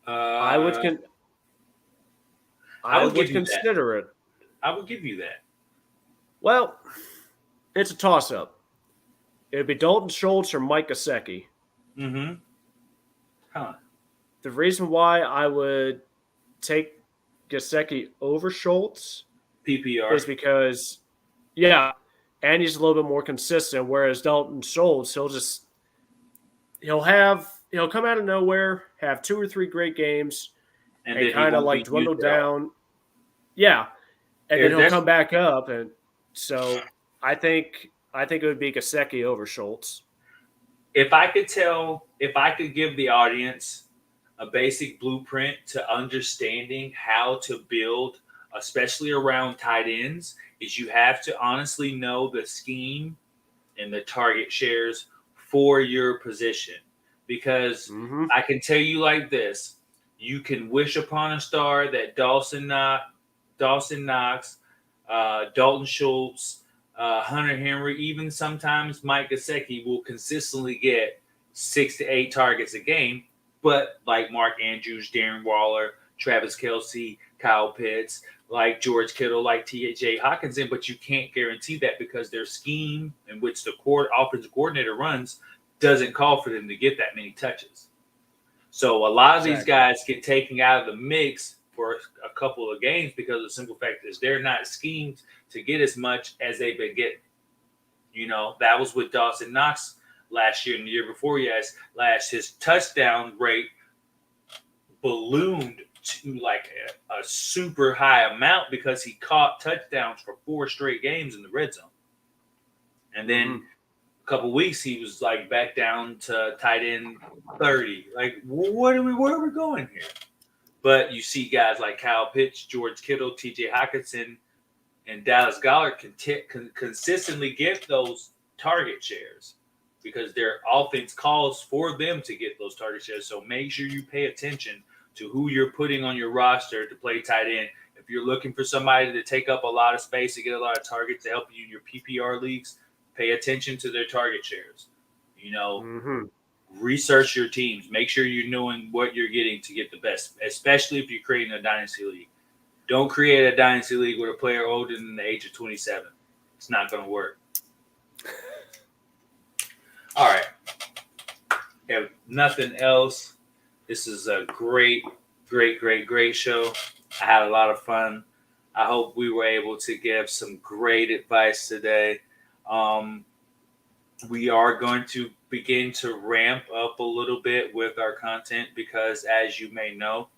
I would Uh, con- I I would give would you that. consider it. I would give you that. Well, it's a toss up. It'd be Dalton Schultz or Mike Gesicki. Mm-hmm. Huh. The reason why I would take Gesicki over Schultz PPR. is because, yeah, and he's a little bit more consistent. Whereas Dalton Schultz, he'll come out of nowhere, have 2 or 3 great games, And and then he kind of won't like be used dwindle at all. down. Yeah, and then Here, he'll that's come back up, and so I think it would be Gesicki over Schultz. if I could give the audience a basic blueprint to understanding how to build, especially around tight ends, is you have to honestly know the scheme and the target shares for your position. Because Mm-hmm. I can tell you like this: you can wish upon a star that Dawson Knox, Dalton Schultz, Hunter Henry, even sometimes Mike Gesicki will consistently get 6 to 8 targets a game. But like Mark Andrews, Darren Waller, Travis Kelce, Kyle Pitts, like George Kittle, like T.J. Hawkinson, but you can't guarantee that because their scheme in which the offensive coordinator runs doesn't call for them to get that many touches. So a lot of these Exactly. guys get taken out of the mix for a couple of games because the simple fact is they're not schemed to get as much as they've been getting. That was with Dawson Knox last year and the year before. His touchdown rate ballooned to like a super high amount because he caught touchdowns for 4 straight games in the red zone. And then a couple weeks he was like back down to tight end 30. Like, where are we going here? But you see guys like Kyle Pitts, George Kittle, T.J. Hawkinson, and Dallas Goedert can consistently get those target shares because their offense calls for them to get those target shares. So make sure you pay attention to who you're putting on your roster to play tight end. If you're looking for somebody to take up a lot of space to get a lot of targets to help you in your PPR leagues, pay attention to their target shares. Mm-hmm. Research your teams. Make sure you're knowing what you're getting to get the best, especially if you're creating a dynasty league. Don't create a dynasty league with a player older than the age of 27. It's not going to work. All right. If nothing else, this is a great show. I had a lot of fun. I hope we were able to give some great advice today. We are going to begin to ramp up a little bit with our content because, as you may know,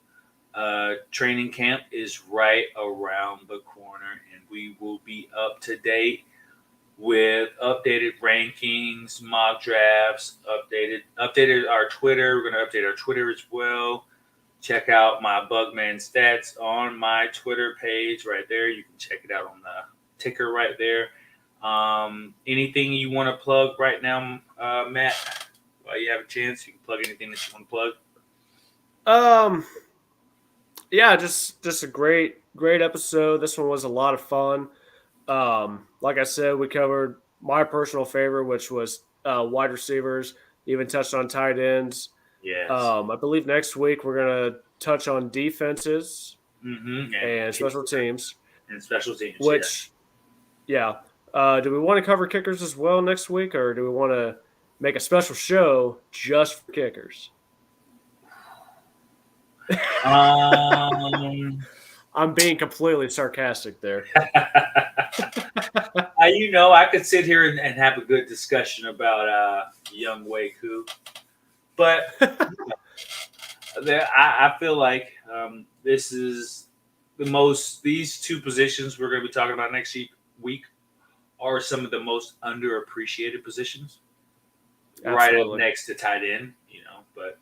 training camp is right around the corner, and we will be up to date with updated rankings, mock drafts, updated our Twitter. We're going to update our Twitter as well. Check out my Bugman stats on my Twitter page right there. You can check it out on the ticker right there. Anything you want to plug right now, Matt? While you have a chance, you can plug anything that you want to plug. Yeah, just a great episode. This one was a lot of fun. Like I said, we covered my personal favorite, which was wide receivers. Even touched on tight ends. Yes. I believe next week we're gonna touch on defenses and special teams. And special teams. Which, yeah. Do we want to cover kickers as well next week, or do we want to make a special show just for kickers? I'm being completely sarcastic there. I could sit here and have a good discussion about Young Wei Koo, but I feel like this is these two positions we're going to be talking about next week are some of the most underappreciated positions. Absolutely. Right up next to tight end, but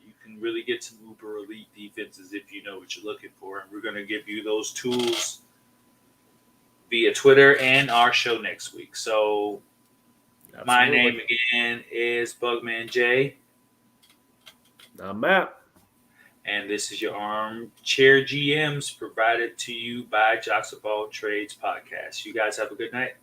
you can really get some uber elite defenses if you know what you're looking for. And we're going to give you those tools via Twitter and our show next week. So my Absolutely. name again is Bugman J. I'm Matt. And this is your Armchair GMs provided to you by Jocks of All Trades podcast. You guys have a good night.